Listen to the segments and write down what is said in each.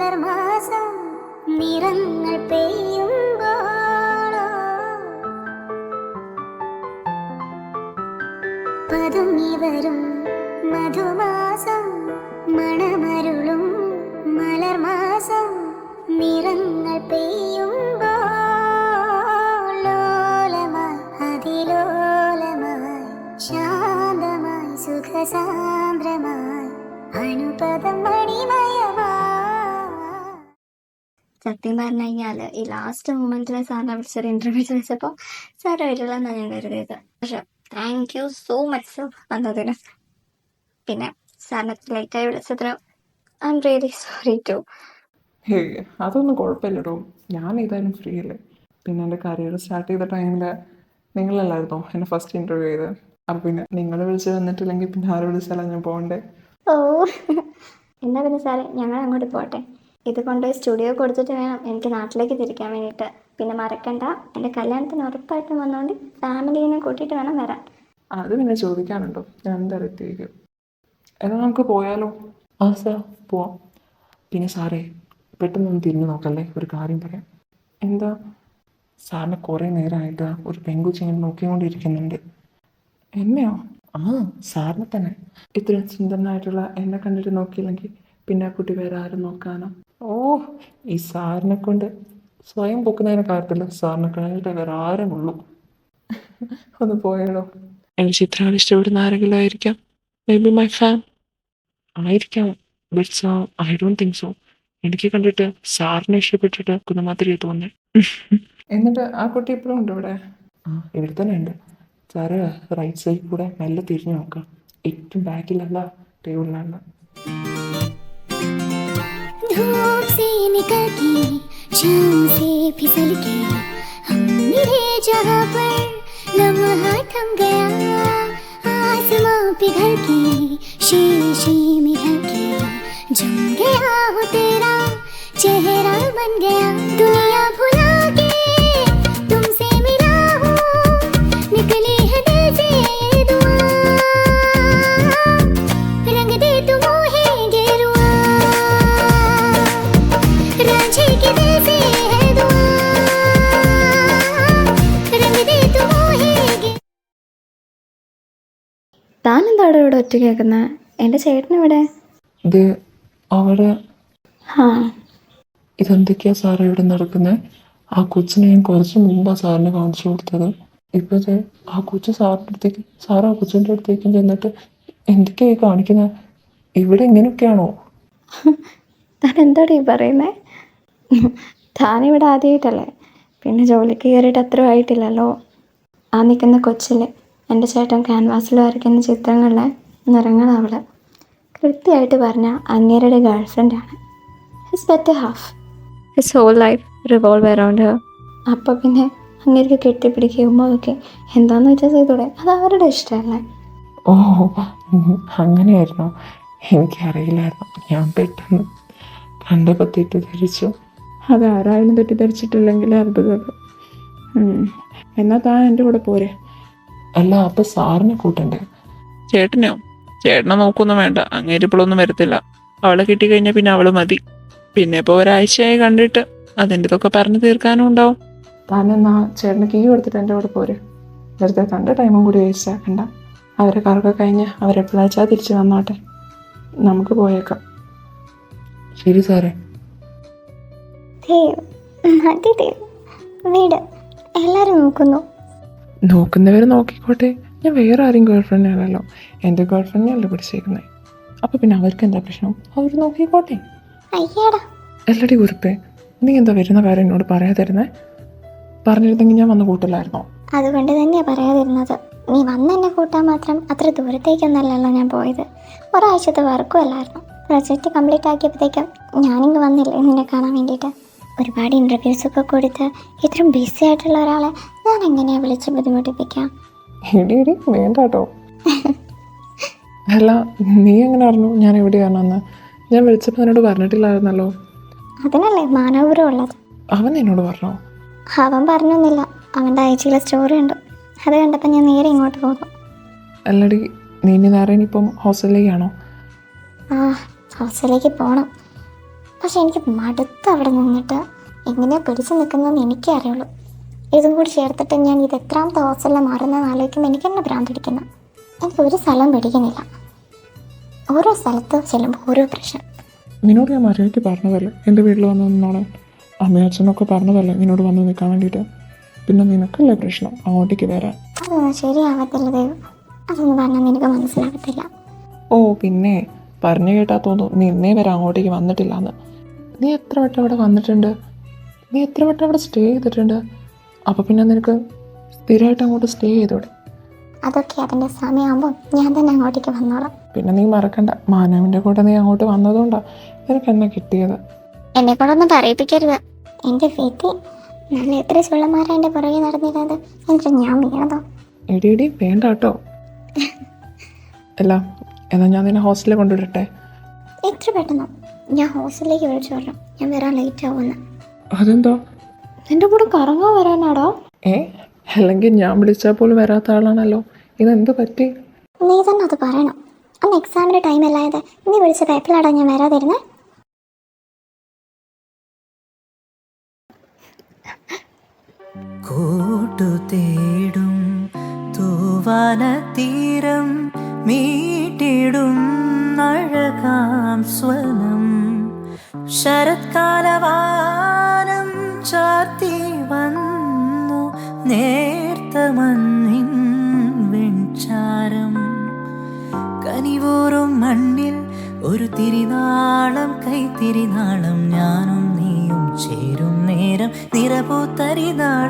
മലർമാസം നിറങ്ങൾ പെയ്യുമ്പോളോ പതുങ്ങി വരും മധുമാസം മണമരുളും മലർമാസം നിറങ്ങൾ പെയ്യുമ്പോൾ ലോലമായി അതിലോലമായി ശാന്തമായി സുഖസാന്ദ്രമായി അനുപദം മണിമയമായി. സത്യം പറഞ്ഞു കഴിഞ്ഞാൽ ഈ ലാസ്റ്റ് മൊമെന്റിൽ സാറിനെ വിളിച്ചൊരു ഇന്റർവ്യൂ ചോദിച്ചപ്പോൾ സാറ് വരില്ല എന്നാണ് ഞാൻ കരുതിയത്. പക്ഷെ thank you so much sir വന്നതിന്. പിന്നെ സാറിനെ ലേറ്റായി വിളിച്ചതിന് I'm really sorry too. Hey അതൊന്നും കുഴപ്പമില്ലടോ, ഞാൻ ഏതായാലും ഫ്രീ അല്ലേ. പിന്നെ എൻ്റെ കരിയർ സ്റ്റാർട്ട് ചെയ്ത ടൈമിൽ നിങ്ങളല്ലായിരുന്നോ എന്നെ ഫസ്റ്റ് ഇൻ്റർവ്യൂ ചെയ്ത്. അപ്പം പിന്നെ നിങ്ങൾ വിളിച്ച് വന്നിട്ടില്ലെങ്കിൽ പിന്നെ ആരെ വിളിച്ചാലാണ് ഞാൻ പോകണ്ടേ? ഓ എന്നാ പിന്നെ സാറേ ഞങ്ങൾ അങ്ങോട്ട് പോട്ടെ. ഇത് കൊണ്ടുപോയി സ്റ്റുഡിയോ കൊടുത്തിട്ട് വേണം എനിക്ക് നാട്ടിലേക്ക് തിരിക്കാൻ വേണ്ടിയിട്ട്. പിന്നെ മറക്കണ്ട, എൻ്റെ കല്യാണത്തിന് ഉറപ്പായിട്ടും വന്നുകൊണ്ട് ഫാമിലീനെ കൂട്ടിയിട്ട് വേണം വരാൻ. അത് പിന്നെ ചോദിക്കാനുണ്ടോ, ഞാൻ എന്തായാലും എത്തിയിരിക്കും. എന്നാൽ നമുക്ക് പോയാലോ? ആ സാർ പോവാം. പിന്നെ സാറേ പെട്ടെന്നൊന്ന് തിരിഞ്ഞു നോക്കല്ലേ, ഒരു കാര്യം പറയാം. എന്താ? സാറിന് കുറേ നേരമായിട്ട് ഒരു പെൺകുച്ചി ഇങ്ങനെ നോക്കിക്കൊണ്ടിരിക്കുന്നുണ്ട്. എന്നെയോ? ആ സാറിനെ തന്നെ. ഇത്രയും സുന്ദരനായിട്ടുള്ള എന്നെ കണ്ടിട്ട് നോക്കിയില്ലെങ്കിൽ പിന്നെ ആ കുട്ടി വേറെ ആരും നോക്കാനോ? ഓ ഈ സാറിനെ കൊണ്ട് സ്വയം പൊക്കുന്നതിനെ കാര്യത്തില്ല, സാറിനെ കഴിഞ്ഞിട്ട് വേറെ ആരും ഉള്ളൂ. ഒന്ന് പോയാലോ? എൻ്റെ ചിത്രങ്ങൾ ഇഷ്ടപ്പെടുന്ന ആരെങ്കിലും ആയിരിക്കാം, മേ ബി മൈ ഫാൻ ആയിരിക്കാം. But I don't think so. എനിക്ക് കണ്ടിട്ട് സാറിനെ ഇഷ്ടപ്പെട്ടിട്ട് കുന്നമാതിരി തോന്നി. എന്നിട്ട് ആ കുട്ടി ഇപ്പോഴും ഉണ്ട് ഇവിടെ? ആ ഇവിടെ തന്നെ ഉണ്ട്. സാറ് റൈറ്റ് സൈഡിൽ കൂടെ നല്ല തിരിഞ്ഞു നോക്കാം. ഏറ്റവും ബാക്കിലല്ല, ടേബിളിലല്ല. धूप से निकल के शाम से फिसल के हम मिले जहाँ पर लम्हा थम गया. आसमां पिघल के शीशे में ढल के जम गया हो तेरा चेहरा बन गया. दुनिया भुला के तुमसे मिला हूँ, निकली है दिल से ये दुआ. रंग दे तुम मोहे गेरुआ, रांझे के दिल से है दुआ. रंग दे तुम मोहे गे. താൻ എന്താടെ ഇവിടെ ഒറ്റ കേൾക്കുന്നത്? എൻ്റെ ചേട്ടനെവിടെ? ഇത് അവിടെ. ആ ഇതെന്തൊക്കെയാ സാറേ ഇവിടെ നടക്കുന്നത്? ആ കൊച്ചിനെ ഞാൻ കുറച്ച് മുമ്പാണ് സാറിന് കാണിച്ചു കൊടുത്തത്. ഇപ്പോഴത്തെ ആ കൊച്ചു സാറിൻ്റെ അടുത്തേക്ക്, സാർ ആ കൊച്ചിൻ്റെ അടുത്തേക്കും ചെന്നിട്ട് എന്തൊക്കെയായി കാണിക്കുന്നത്? ഇവിടെ ഇങ്ങനെയൊക്കെയാണോ? താൻ എന്താടി ഈ പറയുന്നേ? താനിവിടെ ആദ്യമായിട്ടല്ലേ? പിന്നെ ജോലിക്ക് കയറിയിട്ട് അത്ര ആയിട്ടില്ലല്ലോ. ആ നിൽക്കുന്ന കൊച്ചിൽ എൻ്റെ ചേട്ടൻ ക്യാൻവാസിൽ വരയ്ക്കുന്ന ചിത്രങ്ങളിലെ നിറങ്ങളവള്. കൃത്യമായിട്ട് പറഞ്ഞാൽ അങ്ങേരുടെ ഗേൾഫ്രണ്ടാണ്. His better half. His whole life revolve around her. അപ്പോൾ പിന്നെ അങ്ങേർക്ക് കെട്ടിപ്പിടിക്കുമ്പോൾ ഒക്കെ എന്താണെന്ന് വെച്ചാൽ ചെയ്തൂടെ? അത് അവരുടെ ഇഷ്ടമല്ലേ? ഓ അങ്ങനെയായിരുന്നോ? എനിക്കറിയില്ലായിരുന്നു. ഞാൻ പെട്ടെന്ന് കണ്ടപ്പോൾ തെറ്റിദ്ധരിച്ചു. അതാരായാലും തെറ്റിദ്ധരിച്ചിട്ടില്ലെങ്കിൽ അത്ഭുതം. എന്നാൽ താൻ എൻ്റെ കൂടെ പോരെ? അല്ല അപ്പം സാറിനെ കൂട്ടണ്ടേ? ചേട്ടനെയോ? ചേട്ടനെ നോക്കൊന്നും വേണ്ട, അങ്ങേര് ഇപ്പോഴൊന്നും വരത്തില്ല. അവളെ കിട്ടിക്കഴിഞ്ഞാൽ പിന്നെ അവള് മതി. പിന്നെ ഇപ്പോൾ ഒരാഴ്ചയായി കണ്ടിട്ട് അതിൻ്റെതൊക്കെ പറഞ്ഞു തീർക്കാനും ഉണ്ടാവും. താൻ എന്നാ ചേട്ടന് കീ കൊടുത്തിട്ട് എൻ്റെ കൂടെ പോരെ. വെറുതെ കണ്ട ടൈമും കൂടി വേസ്റ്റ് ആക്കണ്ട. അവരെ കറക്കെ കഴിഞ്ഞ് അവരെപ്പോഴാച്ചാൽ തിരിച്ച് വന്നോട്ടെ. നമുക്ക് പോയേക്കാം. ശരി സാറേ. ദേവ് മതി ദേവ്, വീട് എല്ലാവരും നോക്കുന്നു. നോക്കുന്നവർ നോക്കിക്കോട്ടെ. ഞാൻ വേറെ ആരും ഗേൾഫ്രണ്ട് ആണല്ലോ, എൻ്റെ ഗേൾഫ്രണ്ടിനല്ലേ പിടിച്ചേക്കുന്നത്. അപ്പോൾ പിന്നെ അവർക്ക് എന്താ പ്രശ്നം? അവർ നോക്കിക്കോട്ടെ. അയ്യടാ എല്ലടി കുറിപ്പേ, നീ എന്താ വരുന്ന കാര്യം എന്നോട് പറയാതിരുന്നേ? പറഞ്ഞിരുന്നെങ്കിൽ ഞാൻ വന്ന് കൂട്ടില്ലായിരുന്നോ? അതുകൊണ്ട് തന്നെയാണ് പറയാതിരുന്നത്. നീ വന്ന് എന്നെ കൂട്ടാൻ മാത്രം അത്ര ദൂരത്തേക്കൊന്നല്ലല്ലോ ഞാൻ പോയത്. ഒരാഴ്ചത്തെ വർക്കും അല്ലായിരുന്നു. പ്രൊജക്റ്റ് കംപ്ലീറ്റ് ആക്കിയപ്പോഴത്തേക്കും ഞാനിങ്ങ് വന്നില്ലേ നിന്നെ കാണാൻ വേണ്ടിയിട്ട്. ഒരുപാട് ഇൻ്റർവ്യൂസൊക്കെ കൊടുത്ത് ഇത്രയും ബിസി ആയിട്ടുള്ള ഒരാളെ ഞാൻ എങ്ങനെയാണ് വിളിച്ച് ബുദ്ധിമുട്ടിപ്പിക്കാം? ഇടി ഇടി വേണ്ട കേട്ടോ. അല്ല നീ എങ്ങനെ അറിഞ്ഞു ഞാൻ എവിടെയാണെന്ന്? ഞാൻ വിളിച്ചപ്പോൾ എന്നോട് പറഞ്ഞിട്ടില്ലായിരുന്നല്ലോ. അതിനല്ലേ മാനവപുരം ഉള്ളത്. അവൻ എന്നോട് പറഞ്ഞോ? അവൻ പറഞ്ഞൊന്നുമില്ല. അവൻ്റെ അയച്ചിലെ സ്റ്റോറി ഉണ്ട്, അത് കണ്ടപ്പോൾ ഞാൻ നേരെ ഇങ്ങോട്ട് പോകുന്നു. അല്ലടി നീ ഇനി നേരെ ഇനിയിപ്പം ഹോസ്റ്റലിലേക്കാണോ? ആ ഹോസ്റ്റലിലേക്ക് പോകണം. പക്ഷെ എനിക്ക് മടുത്ത് അവിടെ നിന്നിട്ട്. എങ്ങനെയാണ് പിടിച്ചു നിൽക്കുന്നതെന്ന് എനിക്കേ അറിയുള്ളൂ. ഇതും കൂടി ചേർത്തിട്ട് ഞാൻ ഇത് എത്രാമത്തെ ഹോസ്റ്റലിൽ മാറുന്നതെന്ന് ആലോചിക്കുമ്പോൾ എനിക്ക് തന്നെ ഭ്രാന്ത് പിടിക്കുന്നു. എനിക്ക് ഒരു സ്ഥലം പിടിക്കുന്നില്ല. ഓരോ സ്ഥലത്ത് ചെല്ലുമ്പോൾ ഓരോ പ്രശ്നം. നിന്നോട് ഞാൻ മര്യാദയ്ക്ക് പറഞ്ഞതല്ലേ എൻ്റെ വീട്ടിൽ വന്ന് നിന്നോളാൻ. അമ്മയും അച്ഛനൊക്കെ പറഞ്ഞതല്ലേ നിന്നോട് വന്ന് നിൽക്കാൻ വേണ്ടിയിട്ട്. പിന്നെ നിനക്കല്ലേ പ്രശ്നം അങ്ങോട്ടേക്ക് വരാൻ. അതൊന്നും ശരിയാവത്തില്ല ദേവ്. അതൊന്നും പറഞ്ഞാൽ നിനക്ക് മനസ്സിലാകത്തില്ല. ഓ പിന്നെ പറഞ്ഞു കേട്ടാൽ തോന്നുന്നു നീ ഇന്നേ വരെ അങ്ങോട്ടേക്ക് വന്നിട്ടില്ല എന്ന്. നീ എത്ര വട്ടം അവിടെ വന്നിട്ടുണ്ട്, നീ എത്ര വട്ടം അവിടെ സ്റ്റേ ചെയ്തിട്ടുണ്ട്. അപ്പോൾ പിന്നെ നിനക്ക് സ്ഥിരമായിട്ട് അങ്ങോട്ട് സ്റ്റേ ചെയ്തോടെ. അതൊക്കെ അതിൻ്റെ സമയമാകുമ്പോൾ ഞാൻ തന്നെ അങ്ങോട്ടേക്ക് വന്നോളാം. പിന്നെ നീ മറക്കണ്ട, മാനവിൻ്റെ കൂടെ നീ അങ്ങോട്ട് വന്നതുകൊണ്ടാണ് നിനക്ക് എന്നെ കിട്ടിയത്. എന്നെ കൊണ്ടൊന്നും പറയിപ്പിക്കരുത്. എൻ്റെ വീട്ടിൽ നല്ല എത്ര ചുള്ളന്മാരാണ് എൻ്റെ പുറകെ നടന്നിരുന്നത്. എന്നിട്ട് ഞാൻ വീണതോ? എടി വേണ്ട കേട്ടോ. അല്ല എന്നാൽ ഞാൻ നിന്നെ ഹോസ്റ്റലിൽ കൊണ്ടുവിടട്ടെ. എത്ര പെട്ടെന്നോ? ഞാൻ ഹോസ്റ്റലിലേക്ക് വിളിച്ചു പറഞ്ഞു ഞാൻ വരാൻ ലേറ്റ് ആവുമെന്ന്. അതെന്താ? എൻ്റെ കൂടെ കറങ്ങാൻ വരാനാടോ? അല്ലെങ്കിൽ ഞാൻ വിളിച്ചാൽ പോലും വരാത്ത ആളാണല്ലോ. ഇതെന്ത് പറ്റി? നീ തന്നെ അത് പറയണം. അന്ന് എക്സാമിൻ്റെ ടൈം അല്ലായത് നീ വിളിച്ച പേപ്പറിലാടാ ഞാൻ വരാതിരുന്നേ. കൂട്ടു തേടും തൂവാന തീരം മീട്ടിടും അഴകാം സ്വനം ശരത്കാലവാനം ചാർത്തി വന്നു നേർത്ത മണ്ണിൻ വെൺചാരം കനിവോറും മണ്ണിൽ ഒരു തിരിനാളം കൈത്തിരിനാളം ഞാനും നീയും ചേരും നേരം നിറപൂത്തരിനാളായി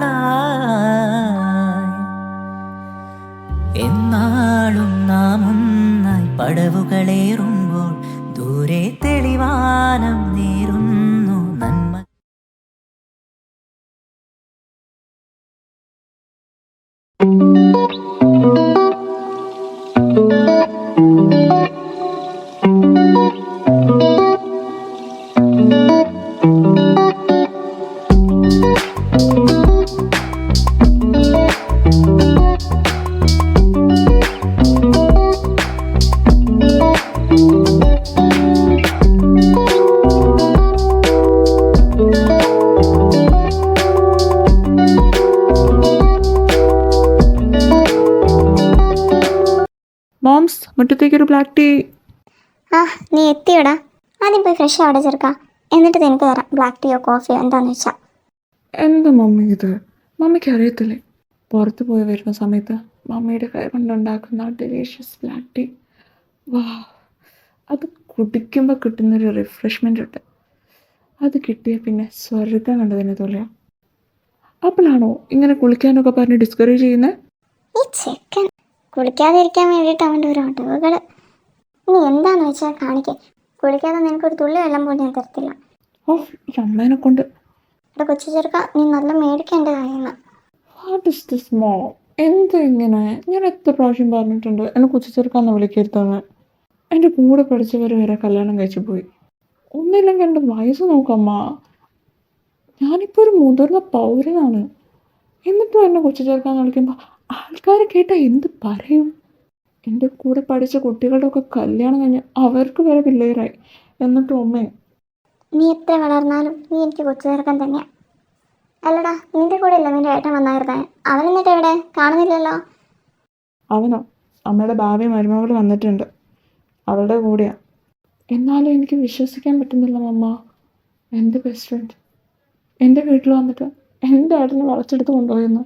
എന്നാളും നാം ഒന്നായി പടവുകളേറുമ്പോൾ ദൂരെ തെളിവാനം നേരുന്നു നന്മ. മോംസ് മുറ്റത്തേക്കൊരു ബ്ലാക്ക് ടീ. ആ നീ എത്തിയോടാ? ആദ്യം പോയി ഫ്രഷ് അവിടെ ചേർക്കാം, എന്നിട്ട് നിനക്ക് തരാം ബ്ലാക്ക് ടീയോ കോഫിയോ എന്താണെന്ന് വെച്ചാൽ. എന്താ മമ്മി ഇത്? മമ്മിക്ക് അറിയത്തില്ലേ പുറത്ത് പോയി വരുന്ന സമയത്ത് മമ്മിയുടെ കൈ കൊണ്ടുണ്ടാക്കുന്ന ഡെലീഷ്യസ് ബ്ലാക്ക് ടീ. വാ, അത് കുടിക്കുമ്പോൾ കിട്ടുന്നൊരു റിഫ്രഷ്മെൻ്റ് ഉണ്ട്. അത് കിട്ടിയ പിന്നെ സ്വർഗം കണ്ടതിനെ തോന്നിയാ. അപ്പോഴാണോ ഇങ്ങനെ കുളിക്കാനൊക്കെ പറഞ്ഞ് ഡിസ്കറേജ് ചെയ്യുന്നത്? ഈ ചെക്കൻ കുളിക്കാതിരിക്കാൻ വേണ്ടിയിട്ട് അവൻ്റെ ഒരു അടവുകൾ. നീ എന്താന്ന് വെച്ചാൽ കാണിക്കേ. കുളിക്കാതെ നിനക്കൊരു തുള്ളി വെള്ളം പോലും ഞാൻ തരത്തില്ല. ഓ, ഈ അമ്മേനെ കൊണ്ട്. ഇവിടെ കൊച്ചു ചെറുക്ക, നീ നല്ല മേടിക്കേണ്ട കാര്യമാണ്. What is this mom? എന്ത് ഇങ്ങനെ? ഞാൻ എത്ര പ്രാവശ്യം പറഞ്ഞിട്ടുണ്ട് എന്നെ കൊച്ചു ചെറുക്കാന്ന് വിളിക്കരുതെന്ന്. എൻ്റെ കൂടെ പഠിച്ചവർ വരെ കല്യാണം കഴിച്ചു പോയി. ഒന്നില്ലെങ്കിൽ എൻ്റെ വയസ്സ് നോക്കമ്മ. ഞാനിപ്പോൾ ഒരു മുതിർന്ന പൗരനാണ്. എന്നിട്ടും എന്നെ കൊച്ചു ചെറുക്കാന്ന് വിളിക്കുമ്പോൾ ആൾക്കാർ കേട്ടാൽ എന്ത് പറയും? എൻ്റെ കൂടെ പഠിച്ച കുട്ടികളുടെ ഒക്കെ കല്യാണം കഴിഞ്ഞ് അവർക്ക് വരെ പിള്ളേരായി. എന്നിട്ടും അമ്മേ, നീ എത്ര വളർന്നാലും നീ എനിക്ക് കൊച്ചു ചെറുക്കൻ തന്നെയാണ്. അല്ലടാ, നിന്റെ കൂടെ ഇല്ല നിന്റെ ഏട്ടൻ വന്നായിരുന്നേ. അവൻ എന്നിട്ട് എവിടെ? കാണുന്നില്ലല്ലോ. അവനോ? അമ്മയുടെ ഭാവി മരുമകൾ വന്നിട്ടുണ്ട്, അവളുടെ കൂടെയാണ്. എന്നാലും എനിക്ക് വിശ്വസിക്കാൻ പറ്റുന്നില്ല മമ്മ. എൻ്റെ ബെസ്റ്റ് ഫ്രണ്ട് എൻ്റെ വീട്ടിൽ വന്നിട്ട് എൻ്റെ ഏട്ടനെ വളച്ചെടുത്ത് കൊണ്ടുപോയെന്ന്.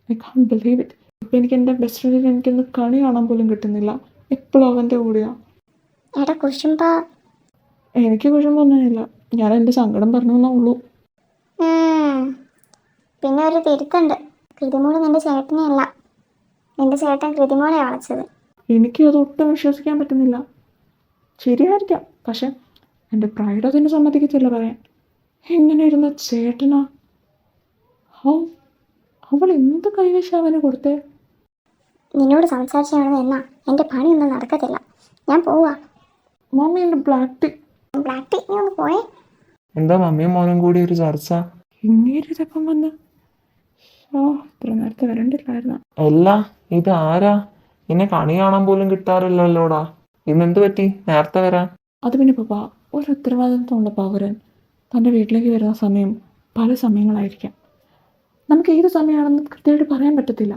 I can't believe it. ഇപ്പം എനിക്ക് എൻ്റെ ബെസ്റ്റ് ഫ്രണ്ടിനെ എനിക്കൊന്ന് കണി കാണാൻ പോലും കിട്ടുന്നില്ല. എപ്പോഴും അവൻ്റെ കൂടെയാണ്. എടാ കുശുമ്പ. എനിക്ക് കുഴപ്പമൊന്നുമില്ല, ഞാൻ എൻ്റെ സങ്കടം പറഞ്ഞു എന്നേ ഉള്ളൂ. പിന്നെ ഒരു തിരുത്തുണ്ട്. കൃതിമോള് നിന്റെ ചേട്ടനെയല്ല, നിന്റെ ചേട്ടൻ കൃതിമോളെയാണ് വളച്ചത്. എനിക്ക് അതൊട്ടും വിശ്വസിക്കാൻ പറ്റുന്നില്ല. ശരിയായിരിക്കാം, പക്ഷെ എൻ്റെ പ്രൈഡ് അതിന് സമ്മതിക്കത്തില്ല പറയാൻ. എങ്ങനെ ഇരുന്ന ചേട്ടനാ? അവൾ എന്ത് കൈവശം അവന് കൊടുത്തേ? നിന്നോട് സംസാരിച്ചാണെന്ന് എന്നാ എൻ്റെ പണിയൊന്നും നടക്കത്തില്ല. ഞാൻ പോവാ. മമ്മി, എൻ്റെ ബ്ലാക്ക് ടീ. ബ്ലാക്ക് ടീ, നീ ഒന്ന് പോയേ. എന്താ മമ്മിയും മോനും കൂടി ഒരു ചർച്ച? ഇങ്ങേരിതപ്പം വന്ന് ഇത്ര നേരത്തെ വരണ്ടില്ലായിരുന്നു. അല്ല, ഇത് ആരാ? എന്നെ കണി കാണാൻ പോലും കിട്ടാറില്ലല്ലോടാ. ഇന്നെന്ത് പറ്റി നേരത്തെ വരാൻ? അത് പിന്നെ പപ്പ, ഒരു ഉത്തരവാദിത്വമുള്ള പൗരൻ തൻ്റെ വീട്ടിലേക്ക് വരുന്ന സമയം പല സമയങ്ങളായിരിക്കാം. നമുക്ക് ഏത് സമയമാണെന്ന് കൃത്യമായിട്ട് പറയാൻ പറ്റത്തില്ല.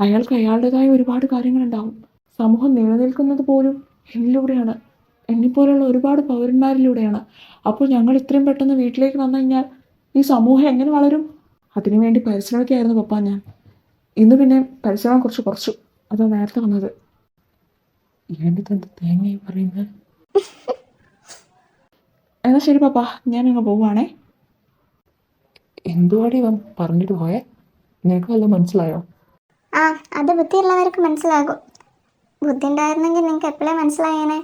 അയാൾക്ക് അയാളുടേതായ ഒരുപാട് കാര്യങ്ങളുണ്ടാവും. സമൂഹം നിലനിൽക്കുന്നത് പോലും എന്നിലൂടെയാണ്, എന്നെപ്പോലുള്ള ഒരുപാട് പൗരന്മാരിലൂടെയാണ്. അപ്പോൾ ഞങ്ങൾ ഇത്രയും പെട്ടെന്ന് വീട്ടിലേക്ക് വന്നു കഴിഞ്ഞാൽ ഈ സമൂഹം എങ്ങനെ വളരും? അതിനുവേണ്ടി പരിശ്രമിക്കുകയായിരുന്നു പപ്പ ഞാൻ. ഇന്ന് പിന്നെ പരിശ്രമം കുറച്ചു. അതാ നേരത്തെ വന്നത്. എന്ത് തേങ്ങ പറയുന്നത്? എന്നാൽ ശരി പപ്പ, ഞാനങ്ങ് പോവുകയാണേ. എന്തുവാടി ഇവൻ പറഞ്ഞിട്ട് പോയേ? നിനക്ക് വല്ലതും മനസ്സിലായോ? ആ, അത് ബുദ്ധിയുള്ളവർക്ക് മനസ്സിലാകും. ബുദ്ധി ഉണ്ടായിരുന്നെങ്കിൽ നിങ്ങൾക്ക് എപ്പോഴേ മനസ്സിലായേനെ.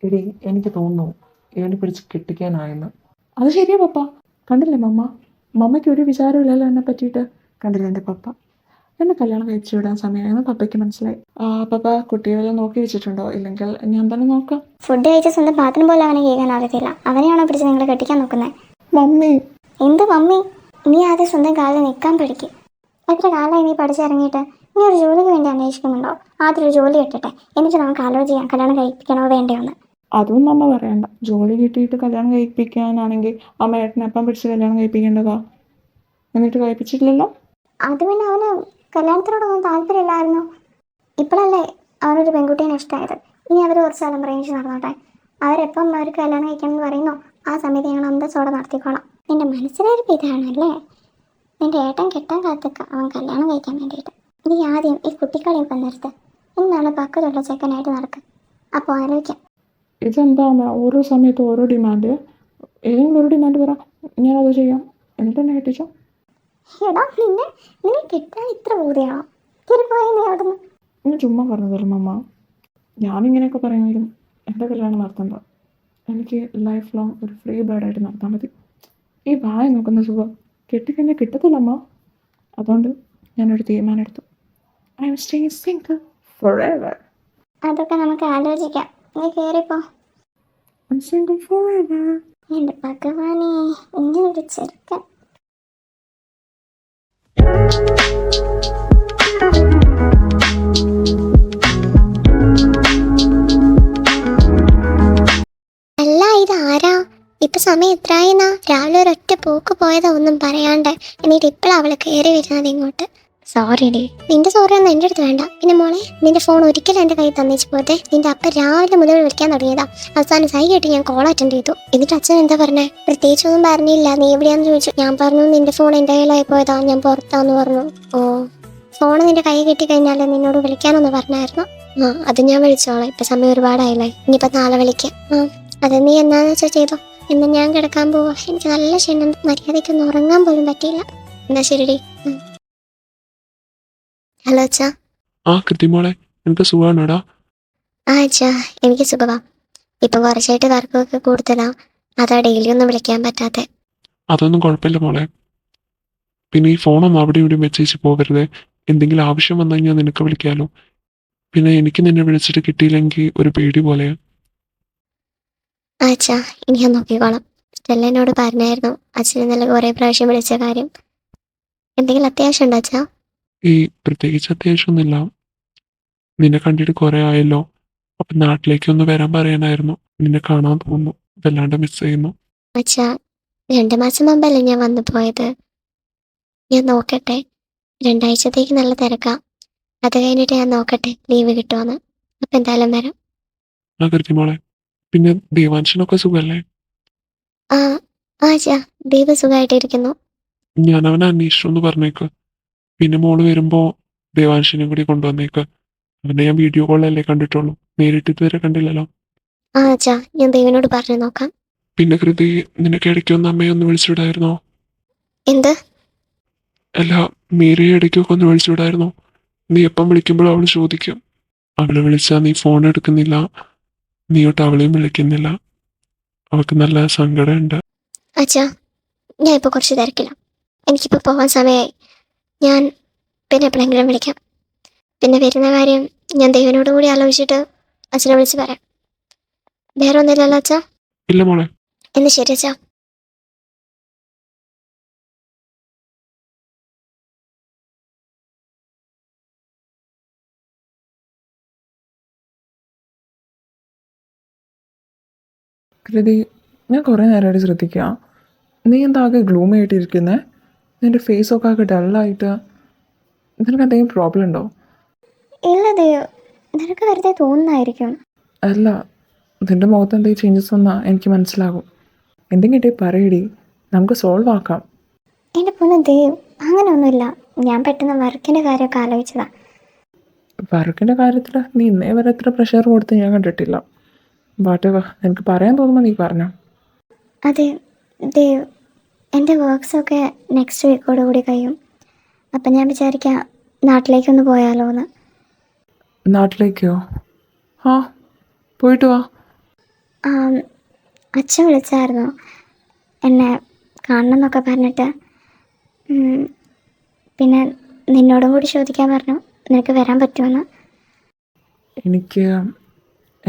എടി, എനിക്ക് തോന്നുന്നു ഇവനെ പിടിച്ച് കെട്ടിക്കാനായെന്ന്. അത് ശരിയാ പപ്പ. കണ്ടില്ലേ മമ്മയ്ക്ക് ഒരു വിചാരമില്ലല്ലോ എന്നെ പറ്റിയിട്ട്. കണ്ടില്ല എൻ്റെ പപ്പ. എന്നെ കല്യാണം കഴിച്ചു വിടാൻ സമയമായെന്ന് പപ്പയ്ക്ക് മനസ്സിലായി. പപ്പ കുട്ടികളെ നോക്കി വെച്ചിട്ടുണ്ടോ? ഇല്ലെങ്കിൽ ഞാൻ തന്നെ നോക്കാം. ഫുഡ് കഴിച്ച സ്വന്തം പാത്രം പോലും അവനെ കേൾക്കാൻ അറിയത്തില്ല. അവനെയാണോ പിടിച്ച് നിങ്ങൾ കെട്ടിക്കാൻ നോക്കുന്നത്? മമ്മി. എന്ത് മമ്മി? നീ ആദ്യം സ്വന്തം കാലിൽ നിൽക്കാൻ പഠിക്കും. എത്ര കാലമായി നീ പഠിച്ചിറങ്ങിയിട്ട്? നീ ഒരു ജോലിക്ക് വേണ്ടി അന്വേഷിക്കുന്നുണ്ടോ? ആദ്യം ഒരു ജോലി കിട്ടട്ടെ, എന്നിട്ട് നമുക്ക് ആലോചിക്കാം കല്യാണം കഴിപ്പിക്കണോ വേണ്ടയോന്ന്. അതൊന്നും അമ്മ പറയണ്ട. ജോലി കിട്ടിയിട്ട് കല്യാണം കഴിപ്പിക്കാനാണെങ്കിൽ അമ്മ ഏട്ടനപ്പം പിടിച്ച് കല്യാണം കഴിപ്പിക്കേണ്ടതാ. എന്നിട്ട് കഴിപ്പിച്ചിട്ടില്ലല്ലോ. അത് പിന്നെ അവന് കല്യാണത്തിനോടൊന്നും താല്പര്യമില്ലായിരുന്നു. ഇപ്പോഴല്ലേ അവനൊരു പെൺകുട്ടീനെ ഇഷ്ടമായത്. ഇനി അവർ കുറച്ച് കാലം പ്രേമിച്ച് നടന്നോട്ടെ. അവരെപ്പം അവർക്ക് കല്യാണം കഴിക്കണം എന്ന് പറയുന്നോ ആ സമയത്ത് ഞങ്ങൾ അന്തസ്സോടെ നടത്തിക്കോളാം. നിന്റെ മനസ്സിലായിരിക്കും ഇതാണല്ലേ? നിന്റെ ഏട്ടൻ കെട്ടാൻ കാത്തിക്ക അവൻ കല്യാണം കഴിക്കാൻ വേണ്ടിയിട്ട്. നീ ആദ്യം ഈ കുട്ടിക്കളിയൊക്കെ നിർത്ത്. എന്താണ് പക്കലുള്ള ചെക്കനായിട്ട് നടക്കുക. അപ്പോൾ ആലോചിക്കാം. ഇതെന്താ അമ്മ ഓരോ സമയത്ത് ഓരോ ഡിമാൻഡ്? ഏതെങ്കിലും ഒരു ഡിമാൻഡ് പറ, ഞാനത് ചെയ്യാം. എന്നിട്ട് എന്നെ കെട്ടിച്ചോ. എടാ, നിന്നെ കിട്ടാൻ ഇത്ര ബോധ്യമാണോ? തിരുപ്പോയി നീ അവിടുന്ന്. ഞാൻ ചുമ്മാ പറഞ്ഞതല്ലോ മമ്മ. ഞാനിങ്ങനെയൊക്കെ പറയുമെങ്കിലും എൻ്റെ കല്യാണം നടത്തണ്ട. എനിക്ക് ലൈഫ് ലോങ് ഒരു ഫ്രീ ബേർഡായിട്ട് നടത്താൻ മതി. ഈ വായ നോക്കുന്ന സുഖം കെട്ടിക്കഴിഞ്ഞാൽ കിട്ടത്തില്ല അമ്മ. അതുകൊണ്ട് ഞാനൊരു തീരുമാനം എടുത്തു. I'm staying single forever. അതൊക്കെ നമുക്ക് ആലോചിക്കാം. നീ കയറിപ്പോ. I'm single forever. എൻ്റെ ഭഗവാനേ, ഇങ്ങനൊരു ചെറുക്കൻ. അല്ല, ഇതാരാ? ഇപ്പൊ സമയം എത്രയായിന്നാ? രാവിലെ ഒരൊറ്റ പോക്ക് പോയതാ ഒന്നും പറയാണ്ട്. എന്നിട്ട് ഇപ്പോഴാണ് അവള് കയറി വരുന്നത് ഇങ്ങോട്ട്. Sorry D. നിന്റെ സോറി ഒന്നും എൻ്റെ അടുത്ത് വേണ്ട. പിന്നെ മോളെ, നിന്റെ ഫോൺ ഒരിക്കലും എൻ്റെ കയ്യിൽ തന്നിച്ച് പോകട്ടെ. നിന്റെ അപ്പ രാവിലെ മുതൽ വിളിക്കാൻ തുടങ്ങിയതാ. അവസാനം സൈ കേട്ട് ഞാൻ കോൾ അറ്റൻഡ് ചെയ്തു. എന്നിട്ട് അച്ഛൻ എന്താ പറഞ്ഞേ? പ്രത്യേകിച്ചൊന്നും പറഞ്ഞില്ല. നീ എവിടെയാന്ന് ചോദിച്ചു. ഞാൻ പറഞ്ഞു നിന്റെ ഫോൺ എൻ്റെ കയ്യിലായി പോയതാ, ഞാൻ പുറത്താന്ന് പറഞ്ഞു. ഓ, ഫോൺ നിന്റെ കൈ കിട്ടിക്കഴിഞ്ഞാൽ നിന്നോട് വിളിക്കാനൊന്ന് പറഞ്ഞായിരുന്നു. അത് ഞാൻ വിളിച്ചോളാം. ഇപ്പൊ സമയം ഒരുപാടായില്ലേ. ഇനിയിപ്പോൾ നാളെ വിളിക്കാം. അത് നീ എന്താന്ന് വെച്ചാൽ ചെയ്തോ. ഇന്ന് ഞാൻ കിടക്കാൻ പോവാ. എനിക്ക് നല്ല ക്ഷീണം. മര്യാദയ്ക്കൊന്നും ഉറങ്ങാൻ പോലും പറ്റിയില്ല. എന്നാ ശരിടി. ഹലോ അച്ഛാ. കൃത്യമോളെ, എനിക്ക് സുഖമാണോടാ? അച്ഛാ, എനിക്ക് സുഖമാ. ഇപ്പം കുറച്ചായിട്ട് വർക്കൊക്കെ കൂടുതലാ. അതാ ഡെയിലി ഒന്നും വിളിക്കാൻ പറ്റാത്തെ. അതൊന്നും കുഴപ്പമില്ല മോളെ. പിന്നെ ഈ ഫോണൊന്നും അവിടെ ഇവിടെ വെച്ചേച്ച് പോകരുത്. എന്തെങ്കിലും ആവശ്യം വന്നു കഴിഞ്ഞാൽ നിനക്ക് വിളിക്കാമല്ലോ. പിന്നെ എനിക്ക് നിന്നെ വിളിച്ചിട്ട് കിട്ടിയില്ലെങ്കിൽ ഒരു പേടി പോലെയാ. അച്ഛാ, ഇനി ഞാൻ നോക്കിക്കോളാം. സ്റ്റെല്ല എന്നോട് പറഞ്ഞായിരുന്നു അച്ഛൻ ഇന്നലെ കുറേ പ്രാവശ്യം വിളിച്ച കാര്യം. എന്തെങ്കിലും അത്യാവശ്യം ഉണ്ടോ അച്ഛാ? ഈ പ്രത്യേകിച്ച് അത്യാവശ്യമൊന്നുമില്ല. നിന്നെ കണ്ടിട്ട് കുറേ ആയല്ലോ. അപ്പം നാട്ടിലേക്കൊന്ന് വരാൻ പറയാനായിരുന്നു. നിന്നെ കാണാൻ തോന്നുന്നു. വല്ലാണ്ട് മിസ് ചെയ്യുന്നു. അച്ഛാ, 2 മാസം മുമ്പല്ലേ ഞാൻ വന്നു പോയത്. ഞാൻ നോക്കട്ടെ. 2 ആഴ്ചത്തേക്ക് നല്ല തിരക്കാം. അത് കഴിഞ്ഞിട്ട് ഞാൻ നോക്കട്ടെ ലീവ് കിട്ടുമെന്ന്. അപ്പം എന്തായാലും വരാം. കൃത്യമോളെ, പിന്നെ ദേവാൻഷനൊക്കെ സുഖമല്ലേ? ആ അച്ഛാ, ദീപ സുഖമായിട്ടിരിക്കുന്നു. ഞാൻ അവനെ അന്വേഷിച്ചു എന്ന് പറഞ്ഞേക്ക്. പിന്നെ മോള് വരുമ്പോ ദേവാൻഷിനെ കൂടി കൊണ്ടുവന്നേക്ക്. അവനെ ഞാൻ വീഡിയോ കോളല്ലേ കണ്ടിട്ടുള്ളൂ, നേരിട്ട് ഇതുവരെ കണ്ടില്ലല്ലോ. അച്ഛാ, ഞാൻ ദൈവനോട് പറഞ്ഞു നോക്കാം. പിന്നെ കൃതി, നിനക്ക് ഇടയ്ക്കൊന്ന് അമ്മയെ ഒന്ന് വിളിച്ചുവിടായിരുന്നോ? എന്ത്? അല്ല, മീരയെ ഇടയ്ക്കൊക്കെ ഒന്ന് വിളിച്ചുവിടായിരുന്നോ? നീ എപ്പം വിളിക്കുമ്പോഴും അവൾ ചോദിക്കും. അവളെ വിളിച്ചാൽ നീ ഫോൺ എടുക്കുന്നില്ല, നീയോട്ട് അവളെയും വിളിക്കുന്നില്ല. അവൾക്ക് നല്ല സങ്കടമുണ്ട്. അച്ഛാ, ഞാൻ ഇപ്പോൾ കുറച്ച് തിരക്കില്ല. എനിക്കിപ്പോൾ പോകാൻ സമയമായി. ഞാൻ പിന്നെ എപ്പോഴെങ്കിലും വിളിക്കാം. പിന്നെ വരുന്ന കാര്യം ഞാൻ ദൈവനോട് കൂടി ആലോചിച്ചിട്ട് അച്ഛനെ വിളിച്ച് പറയാം. വേറെ ഒന്നുമില്ലല്ലോ അച്ഛാ? ഇല്ല മോളെ. എന്ന് ശരി അച്ഛാ. കൃതി, ഞാൻ കുറേ നേരമായിട്ട് ശ്രദ്ധിക്കുക. നീ എന്താ ആകെ ഗ്ലൂമി ആയിട്ടിരിക്കുന്നേ? നിൻ്റെ ഫേസൊക്കെ ആകെ ഡള്ളായിട്ട്. നിനക്ക് എന്തെങ്കിലും പ്രോബ്ലം ഉണ്ടോ? ഇല്ല ദേവ്, നിനക്ക് വെറുതെ തോന്നുന്നതായിരിക്കും. അല്ല, നിൻ്റെ മുഖത്ത് എന്തെങ്കിലും ചേഞ്ചസ് വന്നാൽ എനിക്ക് മനസ്സിലാകും. എന്തെങ്കിലും പറയടി, നമുക്ക് സോൾവ് ആക്കാം. എൻ്റെ പൊന്ന് ദേവ്, അങ്ങനെയൊന്നുമില്ല. ഞാൻ പെട്ടെന്ന് വർക്കിൻ്റെ കാര്യമൊക്കെ ആലോചിച്ചതാ. വർക്കിൻ്റെ കാര്യത്തിൽ നീ ഇന്നേ വരെ എത്ര പ്രഷർ കൊടുത്ത് ഞാൻ കണ്ടിട്ടില്ല. വാട്ടേവാ, എനിക്ക് പറയാൻ തോന്നുമ്പോൾ നീ പറഞ്ഞോ. അതെ ദേവ്, എൻ്റെ വർക്ക്സൊക്കെ നെക്സ്റ്റ് വീക്കോടുകൂടി കഴിയും. അപ്പം ഞാൻ വിചാരിക്കാം നാട്ടിലേക്കൊന്ന് പോയാലോ എന്ന്. നാട്ടിലേക്കോ? ആ, പോയിട്ട് വാ. അച്ഛൻ വിളിച്ചായിരുന്നു എന്നെ കാണണം എന്നൊക്കെ പറഞ്ഞിട്ട്. പിന്നെ നിന്നോടും കൂടി ചോദിക്കാൻ പറഞ്ഞു, നിനക്ക് വരാൻ പറ്റുമെന്ന്. എനിക്ക്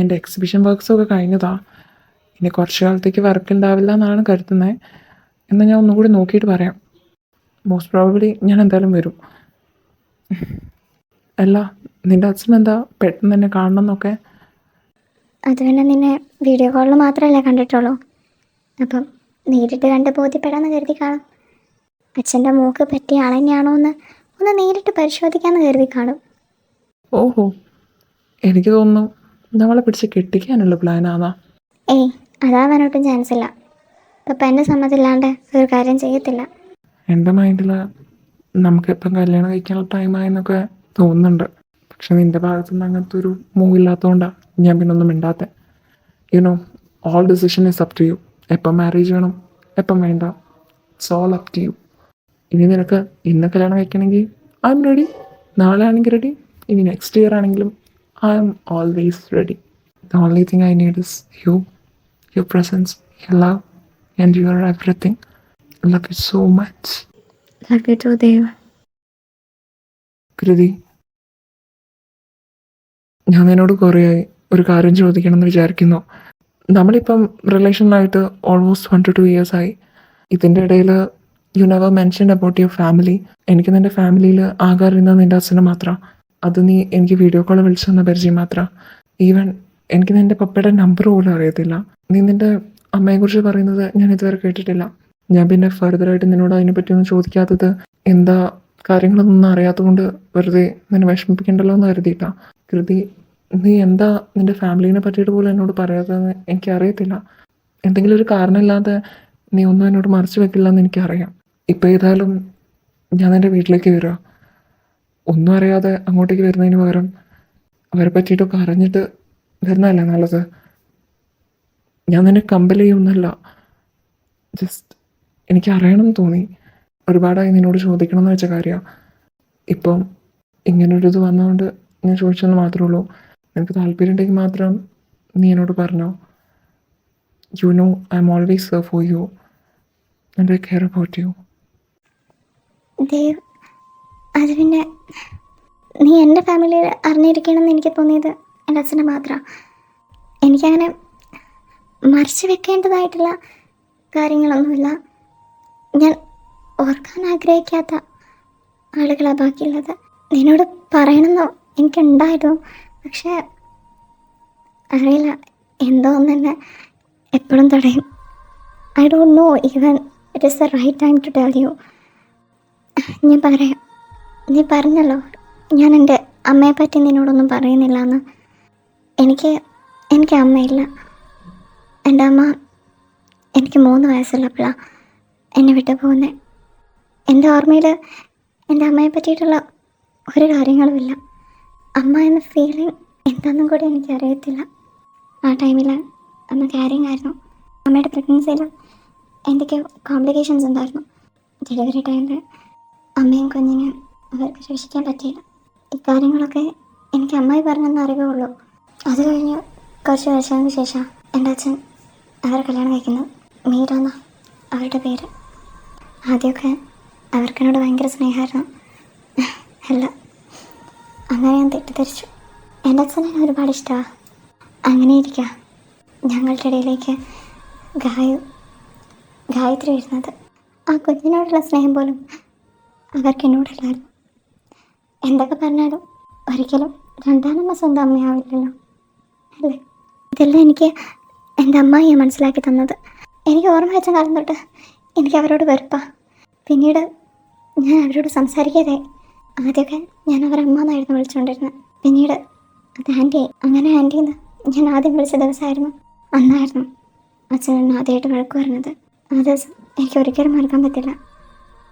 എൻ്റെ എക്സിബിഷൻ വർക്ക്സൊക്കെ കഴിഞ്ഞതാ. ഇനി കുറച്ച് കാലത്തേക്ക് വർക്ക് ഉണ്ടാവില്ല എന്നാണ് കരുതുന്നത്. എന്നാൽ ഞാൻ ഒന്നും കൂടി നോക്കിയിട്ട് പറയാം. മോസ്റ്റ് പ്രോബബ്ലി ഞാൻ എന്തായാലും വരും. അല്ല, നിൻ്റെ അച്ഛൻ എന്താ പെട്ടെന്ന് തന്നെ കാണണം എന്നൊക്കെ? അത് പിന്നെ നിന്നെ വീഡിയോ കോളിൽ മാത്രമല്ലേ കണ്ടിട്ടുള്ളൂ. അപ്പം നേരിട്ട് കണ്ട് ബോധ്യപ്പെടാമെന്ന് കരുതി കാണും. അച്ഛൻ്റെ മൂക്ക് പറ്റിയ ആൾ തന്നെയാണോ എന്ന് ഒന്ന് നേരിട്ട് പരിശോധിക്കാമെന്ന് കരുതി കാണും. ഓഹോ, എനിക്ക് തോന്നുന്നു നമ്മളെ പിടിച്ച് കെട്ടിക്കാനുള്ള പ്ലാനാന്നാ. ഏയ്, അതാവാനൊട്ടും ചാൻസ് ഇല്ല. അപ്പം എൻ്റെ സമ്മതമില്ലാണ്ട് ഒരു കാര്യം ചെയ്യത്തില്ല. എൻ്റെ മൈൻഡിൽ നമുക്കിപ്പം കല്യാണം കഴിക്കാനുള്ള ടൈമായെന്നൊക്കെ തോന്നുന്നുണ്ട്. പക്ഷെ നിൻ്റെ ഭാഗത്തുനിന്ന് അങ്ങനത്തെ ഒരു മൂവ് ഇല്ലാത്തതുകൊണ്ടാണ് ഞാൻ പിന്നെ ഒന്നും മിണ്ടാത്തെ. You know, all decision is up to you. എപ്പം മാരേജ് വേണം, എപ്പം വേണ്ട, it's all up to you. ഇനി നിനക്ക് ഇന്ന് കല്യാണം കഴിക്കണമെങ്കിൽ ഐ എം റെഡി. നാളെ ആണെങ്കിൽ റെഡി. ഇനി നെക്സ്റ്റ് ഇയർ ആണെങ്കിലും I'm always ready. The only thing I need is you, your presence, your love and your everything. Love you so much. Love you too Dev. Kriti, ഞാൻ നിന്നോട് കുറേയായി ഒരു കാര്യം ചോദിക്കണമെന്ന് വിചാരിക്കുന്നു. നമ്മളിപ്പം റിലേഷനിലായിട്ട് ഓൾമോസ്റ്റ് 1 to 2 years ആയി. ഇതിൻ്റെ ഇടയിൽ you never mention about your family. എനിക്ക് നിൻ്റെ ഫാമിലിയിൽ ആകെ അറിയുന്നത് നിൻ്റെ അച്ഛനെ മാത്രമാണ്. അത് നീ എനിക്ക് വീഡിയോ കോൾ വിളിച്ചു തന്ന പരിചയം മാത്രമാണ്. ഈവൻ എനിക്ക് നിൻ്റെ പപ്പയുടെ നമ്പർ പോലും അറിയത്തില്ല. നീ നിൻ്റെ അമ്മയെക്കുറിച്ച് പറയുന്നത് ഞാൻ ഇതുവരെ കേട്ടിട്ടില്ല. ഞാൻ പിന്നെ ഫർദറായിട്ട് നിന്നോട് അതിനെപ്പറ്റിയൊന്നും ചോദിക്കാത്തത് എന്താ കാര്യങ്ങളൊന്നും അറിയാത്തതുകൊണ്ട് വെറുതെ നിന്നെ വിഷമിപ്പിക്കണ്ടല്ലോ എന്ന് കരുതിയിട്ടാ. കൃതി, നീ എന്താ നിൻ്റെ ഫാമിലീനെ പറ്റിയിട്ട് പോലും എന്നോട് പറയാത്തതെന്ന് എനിക്കറിയത്തില്ല. എന്തെങ്കിലും ഒരു കാരണമില്ലാതെ നീ ഒന്നും എന്നോട് മറച്ചു വെക്കില്ല എന്ന് എനിക്കറിയാം. ഇപ്പം ഏതായാലും ഞാൻ നിൻ്റെ വീട്ടിലേക്ക് വരിക. ഒന്നും അറിയാതെ അങ്ങോട്ടേക്ക് വരുന്നതിന് പകരം അവരെ പറ്റിയിട്ടൊക്കെ അറിഞ്ഞിട്ട് വരുന്നതല്ലേ നല്ലത്. ഞാൻ നിന്നെ കമ്പൽ ചെയ്യുന്നല്ല, ജസ്റ്റ് എനിക്ക് അറിയണമെന്ന് തോന്നി. ഒരുപാടായി നിന്നോട് ചോദിക്കണം എന്ന് വെച്ച കാര്യമാണ്. ഇപ്പം ഇങ്ങനൊരിത് വന്നതുകൊണ്ട് ഞാൻ ചോദിച്ചെന്ന് മാത്രമേ ഉള്ളൂ. നിനക്ക് താല്പര്യം ഉണ്ടെങ്കിൽ മാത്രം നീ എന്നോട് പറഞ്ഞോ. You know I M always serve for you and eye care about you. Dev, അത് പിന്നെ നീ എൻ്റെ ഫാമിലിയിൽ അറിഞ്ഞിരിക്കണമെന്ന് എനിക്ക് തോന്നിയത് എൻ്റെ അച്ഛനെ മാത്രമാണ്. എനിക്കങ്ങനെ മറിച്ച് വെക്കേണ്ടതായിട്ടുള്ള കാര്യങ്ങളൊന്നുമില്ല. ഞാൻ ഓർക്കാൻ ആഗ്രഹിക്കാത്ത ആളുകളാണ് ബാക്കിയുള്ളത്. നിന്നോട് പറയണമെന്നോ എനിക്കുണ്ടായിരുന്നു. പക്ഷേ അറിയില്ല, എന്തോ ഒന്ന് തന്നെ എപ്പോഴും തടയും. I don't know even it is the right time to tell you. ഞാൻ പറയാം. നീ പറഞ്ഞല്ലോ ഞാൻ എൻ്റെ അമ്മയെപ്പറ്റി നിന്നോടൊന്നും പറയുന്നില്ല എന്ന്. എനിക്ക് അമ്മയില്ല. എൻ്റെ അമ്മ എനിക്ക് 3 വയസ്സുള്ളപ്പോഴാണ് എന്നെ വിട്ടു പോകുന്നത്. എൻ്റെ ഓർമ്മയിൽ എൻ്റെ അമ്മയെ പറ്റിയിട്ടുള്ള ഒരു കാര്യങ്ങളുമില്ല. അമ്മ എന്ന ഫീലിംഗ് എന്താണെന്നും കൂടി എനിക്കറിയത്തില്ല. ആ ടൈമിൽ അമ്മ ക്യാരിങ് ആയിരുന്നു. അമ്മയുടെ പ്രഗ്നൻസിയിൽ എന്തൊക്കെയോ കോംപ്ലിക്കേഷൻസ് ഉണ്ടായിരുന്നു. ഡെലിവറി ടൈമിൽ അമ്മയും കുഞ്ഞിനെ അവർക്ക് രക്ഷിക്കാൻ പറ്റിയില്ല. ഇക്കാര്യങ്ങളൊക്കെ എനിക്ക് അമ്മായി പറഞ്ഞെന്ന് അറിവേ ഉള്ളൂ. അത് കഴിഞ്ഞ് കുറച്ച് വർഷങ്ങൾക്ക് ശേഷം എൻ്റെ അച്ഛൻ അവരെ കല്യാണം കഴിക്കുന്നത്. മീര എന്ന അവരുടെ പേര്. ആദ്യമൊക്കെ അവർക്കെന്നോട് ഭയങ്കര സ്നേഹമായിരുന്നു. അല്ല, അങ്ങനെ ഞാൻ തെറ്റിദ്ധരിച്ചു. എൻ്റെ അച്ഛനെ ഒരുപാട് ഇഷ്ടമാണ്. അങ്ങനെ ഇരിക്കുക ഞങ്ങളുടെ ഇടയിലേക്ക് ഗായത്രി വരുന്നത്. ആ കുഞ്ഞിനോടുള്ള സ്നേഹം പോലും അവർക്ക് എന്നോടില്ലായിരുന്നു. എന്തൊക്കെ പറഞ്ഞാലും ഒരിക്കലും രണ്ടാമമ്മ സ്വന്തം അമ്മയാവില്ലല്ലോ, അല്ലേ? ഇതെല്ലാം എനിക്ക് എൻ്റെ അമ്മായിയെ മനസ്സിലാക്കി തന്നത്. എനിക്ക് ഓർമ്മ വെച്ച കാലം തൊട്ട് എനിക്ക് അവരോട് വെറുപ്പാ. പിന്നീട് ഞാൻ അവരോട് സംസാരിക്കാതെ. ആദ്യമൊക്കെ ഞാൻ അവരമ്മ എന്നായിരുന്നു വിളിച്ചുകൊണ്ടിരുന്നത്. പിന്നീട് അത് ആൻറ്റിയായി. അങ്ങനെ ആൻറ്റീന്ന് ഞാൻ ആദ്യം വിളിച്ച ദിവസമായിരുന്നു അന്നായിരുന്നു അച്ഛൻ ആദ്യമായിട്ട് വഴക്ക് പറഞ്ഞത്. ആ ദിവസം എനിക്ക് ഒരിക്കലും മറക്കാൻ പറ്റില്ല.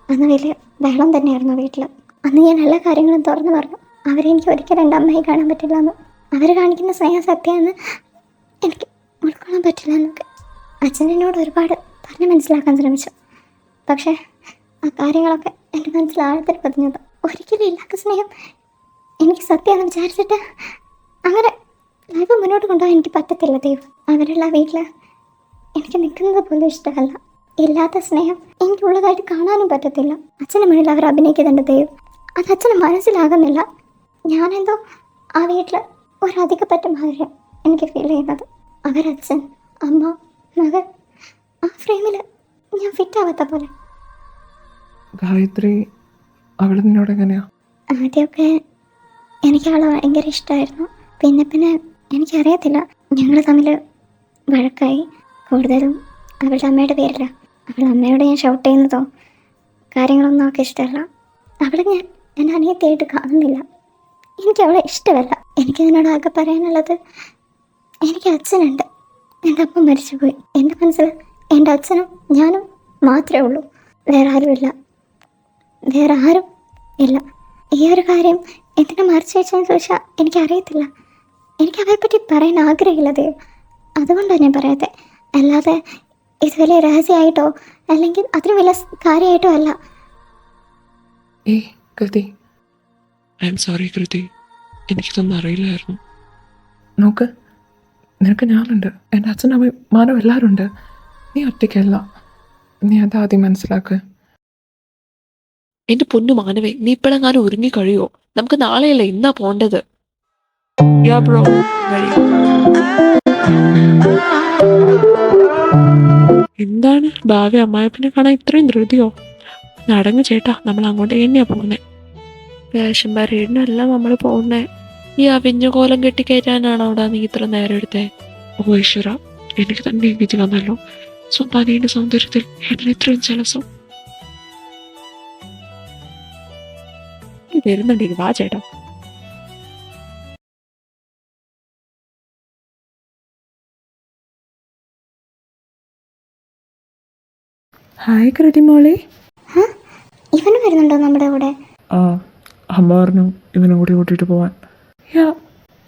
അന്ന് വലിയ ബഹളം തന്നെയായിരുന്നു വീട്ടിൽ. അന്ന് ഞാൻ എല്ലാ കാര്യങ്ങളും തുറന്നു പറഞ്ഞു. അവരെനിക്ക് ഒരിക്കലും എൻ്റെ അമ്മയെ കാണാൻ പറ്റില്ല എന്നും അവർ കാണിക്കുന്ന സ്നേഹം സത്യമെന്ന് എനിക്ക് ഉൾക്കൊള്ളാൻ പറ്റില്ല എന്നൊക്കെ അച്ഛൻ എന്നോട് ഒരുപാട് പറഞ്ഞ് മനസ്സിലാക്കാൻ ശ്രമിച്ചു. പക്ഷേ ആ കാര്യങ്ങളൊക്കെ എൻ്റെ മനസ്സിൽ ആഴത്തിൽ പതിഞ്ഞത്. ഒരിക്കലും ഇല്ലാത്ത സ്നേഹം എനിക്ക് സത്യമെന്ന് വിചാരിച്ചിട്ട് അങ്ങനെ ലൈഫ് മുന്നോട്ട് കൊണ്ടുപോകാൻ എനിക്ക് പറ്റത്തില്ല ദൈവം. അവരുള്ള വീട്ടിൽ എനിക്ക് നിൽക്കുന്നത് പോലും ഇഷ്ടമല്ല. ഇല്ലാത്ത സ്നേഹം എനിക്കുള്ളതായിട്ട് കാണാനും പറ്റത്തില്ല. അച്ഛൻ്റെ മുന്നിൽ അവർ അഭിനയിക്കുന്നുണ്ട് ദൈവം. അത് അച്ഛന് മനസ്സിലാകുന്നില്ല. ഞാനെന്തോ ആ വീട്ടിൽ ഒരധികപ്പറ്റ മാതിരി എനിക്ക് ഫീൽ ചെയ്യുന്നത്. അവരച്ഛൻ, അമ്മ, മകൻ, ആ ഫ്രെയിമിൽ ഞാൻ ഫിറ്റാവാത്ത പോലെ. ഗായത്രി അവൾ നിന്നോട് എങ്ങനെയാ? ആദ്യമൊക്കെ എനിക്ക് അവളെ ഭയങ്കര ഇഷ്ടമായിരുന്നു. പിന്നെ എനിക്കറിയത്തില്ല, ഞങ്ങൾ തമ്മിൽ വഴക്കായി. കൂടുതലും അവളുടെ അമ്മയുടെ പേരില്ല. അവളുടെ അമ്മയോട് ഞാൻ ഷൗട്ട് ചെയ്യുന്നതോ കാര്യങ്ങളൊന്നും അവൾക്ക് ഇഷ്ടമല്ല. അവളെ ഞാൻ എൻ്റെ അനിയത്തിയായിട്ട് കാണുന്നില്ല. എനിക്ക് അവളെ ഇഷ്ടമല്ല. എനിക്കതിനോട് ആകെ പറയാനുള്ളത്, എനിക്ക് അച്ഛനുണ്ട്. എൻ്റെ അപ്പൻ മരിച്ചുപോയി. എൻ്റെ മനസ്സിൽ എൻ്റെ അച്ഛനും ഞാനും മാത്രമേ ഉള്ളൂ. വേറെ ആരുമില്ല. ഈ ഒരു കാര്യം എന്തിനാ മറച്ചു വെച്ചെന്ന് ചോദിച്ചാൽ എനിക്കറിയത്തില്ല. എനിക്ക് അവരെപ്പറ്റി പറയാൻ ആഗ്രഹമില്ല ദൈവം. അതുകൊണ്ടാണ് ഞാൻ പറയാത്തെ. അല്ലാതെ ഇത് വലിയ രഹസ്യമായിട്ടോ അല്ലെങ്കിൽ അതിന് വലിയ കാര്യമായിട്ടോ അല്ല. കൃതി, ഐ എം സോറി കൃതി, എനിക്കിതൊന്നും അറിയില്ലായിരുന്നു. നോക്ക്, നിനക്ക് ഞാനുണ്ട്, എൻ്റെ അച്ഛനും അമ്മയും മാനവും എല്ലാവരും ഉണ്ട്. നീ ഒറ്റയ്ക്കല്ല. നീ അതാദ്യം മനസ്സിലാക്കുക. എന്റെ പൊന്നു മാനവേ, നീ ഇപ്പോഴെങ്ങാനും ഒരുങ്ങി കഴിയോ? നമുക്ക് നാളെയല്ലേ ഇന്നാ പോണ്ടത്. ബ്രോ, എന്താണ് ഭാവി അമ്മായപ്പനെ കാണാൻ ഇത്രയും ധൃതിയോ? നടങ്ങ് ചേട്ടാ, നമ്മൾ അങ്ങോട്ട് തന്നെയാ പോകുന്നേ. റേഷൻ പരേഡിനല്ല നമ്മൾ പോകുന്നേ. ഈ അവിഞ്ഞ കോലം കെട്ടിക്കയറ്റാനാണോ അവിടെ നീ ഇത്ര നേരം എടുത്തേ? ഓ ഈശ്വര, എനിക്ക് തന്നെ ഈ വിധി വന്നല്ലോ. സ്വന്തം അനിയന്റെ സൗന്ദര്യത്തിൽ എന്നെ ഇത്രയും ജലസം. വരുന്നുണ്ട്, വാ ചേട്ടാ. ഹായ് കൃതി മോളെ. ഇവന് വരുന്നുണ്ടോ നമ്മുടെ കൂടെ? ആ, അമ്മ പറഞ്ഞു ഇവനും കൂടി കൂട്ടിയിട്ട് പോവാൻ.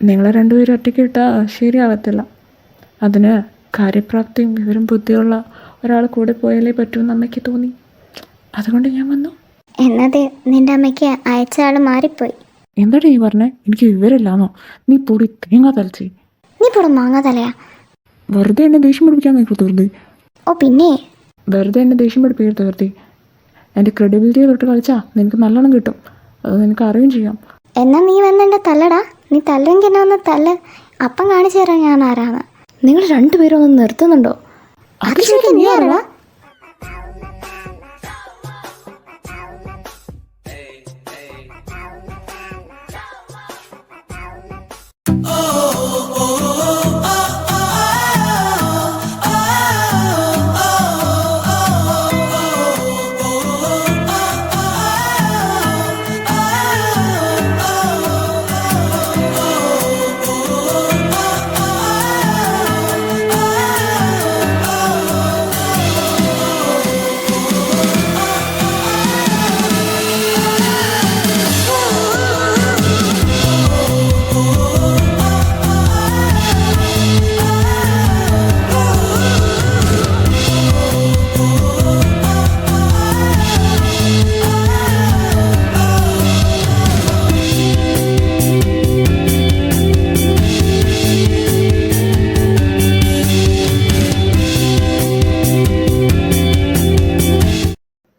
നിങ്ങളെ രണ്ടുപേരും ഒറ്റയ്ക്ക് ഇട്ടാൽ ശരിയാവത്തില്ല. അതിന് കാര്യപ്രാപ്തിയും വിവരം ബുദ്ധിയുള്ള ഒരാൾ കൂടെ പോയാലേ പറ്റുമെന്ന് അമ്മയ്ക്ക് തോന്നി. അതുകൊണ്ട് ഞാൻ വന്നു. എന്നത് നിന്റെ അമ്മയ്ക്ക് അയച്ച ആൾ മാറിപ്പോയി. എന്താടി നീ പറഞ്ഞേ? എനിക്ക് വിവരമില്ലാന്നോ? നീ പൊടി തേങ്ങാ തലച്ചേ. നീ പോടെ മാങ്ങാ തലയാ. വെറുതെ എന്നെ ദേഷ്യം പഠിപ്പിക്കാൻ നോക്കൂ തീർത്തി. ഓ പിന്നെ വെറുതെ എന്നെ ദേഷ്യം പഠിപ്പിക്കരുത് തീർത്തി. എൻ്റെ ക്രെഡിബിലിറ്റിയെ തൊട്ട് കളിച്ചാൽ നിനക്ക് നല്ലോണം കിട്ടും. അത് നിനക്ക് അറിയുകയും ചെയ്യാം. എന്നാ നീ വന്നെൻ്റെ തല്ലടാ. നീ തല്ലെങ്കിൽ എന്നെ ഒന്ന് തല്ല്. അപ്പം കാണിച്ചു തരാം ഞാൻ ആരാണ്. നിങ്ങൾ രണ്ടുപേരും ഒന്ന് നിർത്തുന്നുണ്ടോ? അത് ശരിക്കും നീ ആരടാ?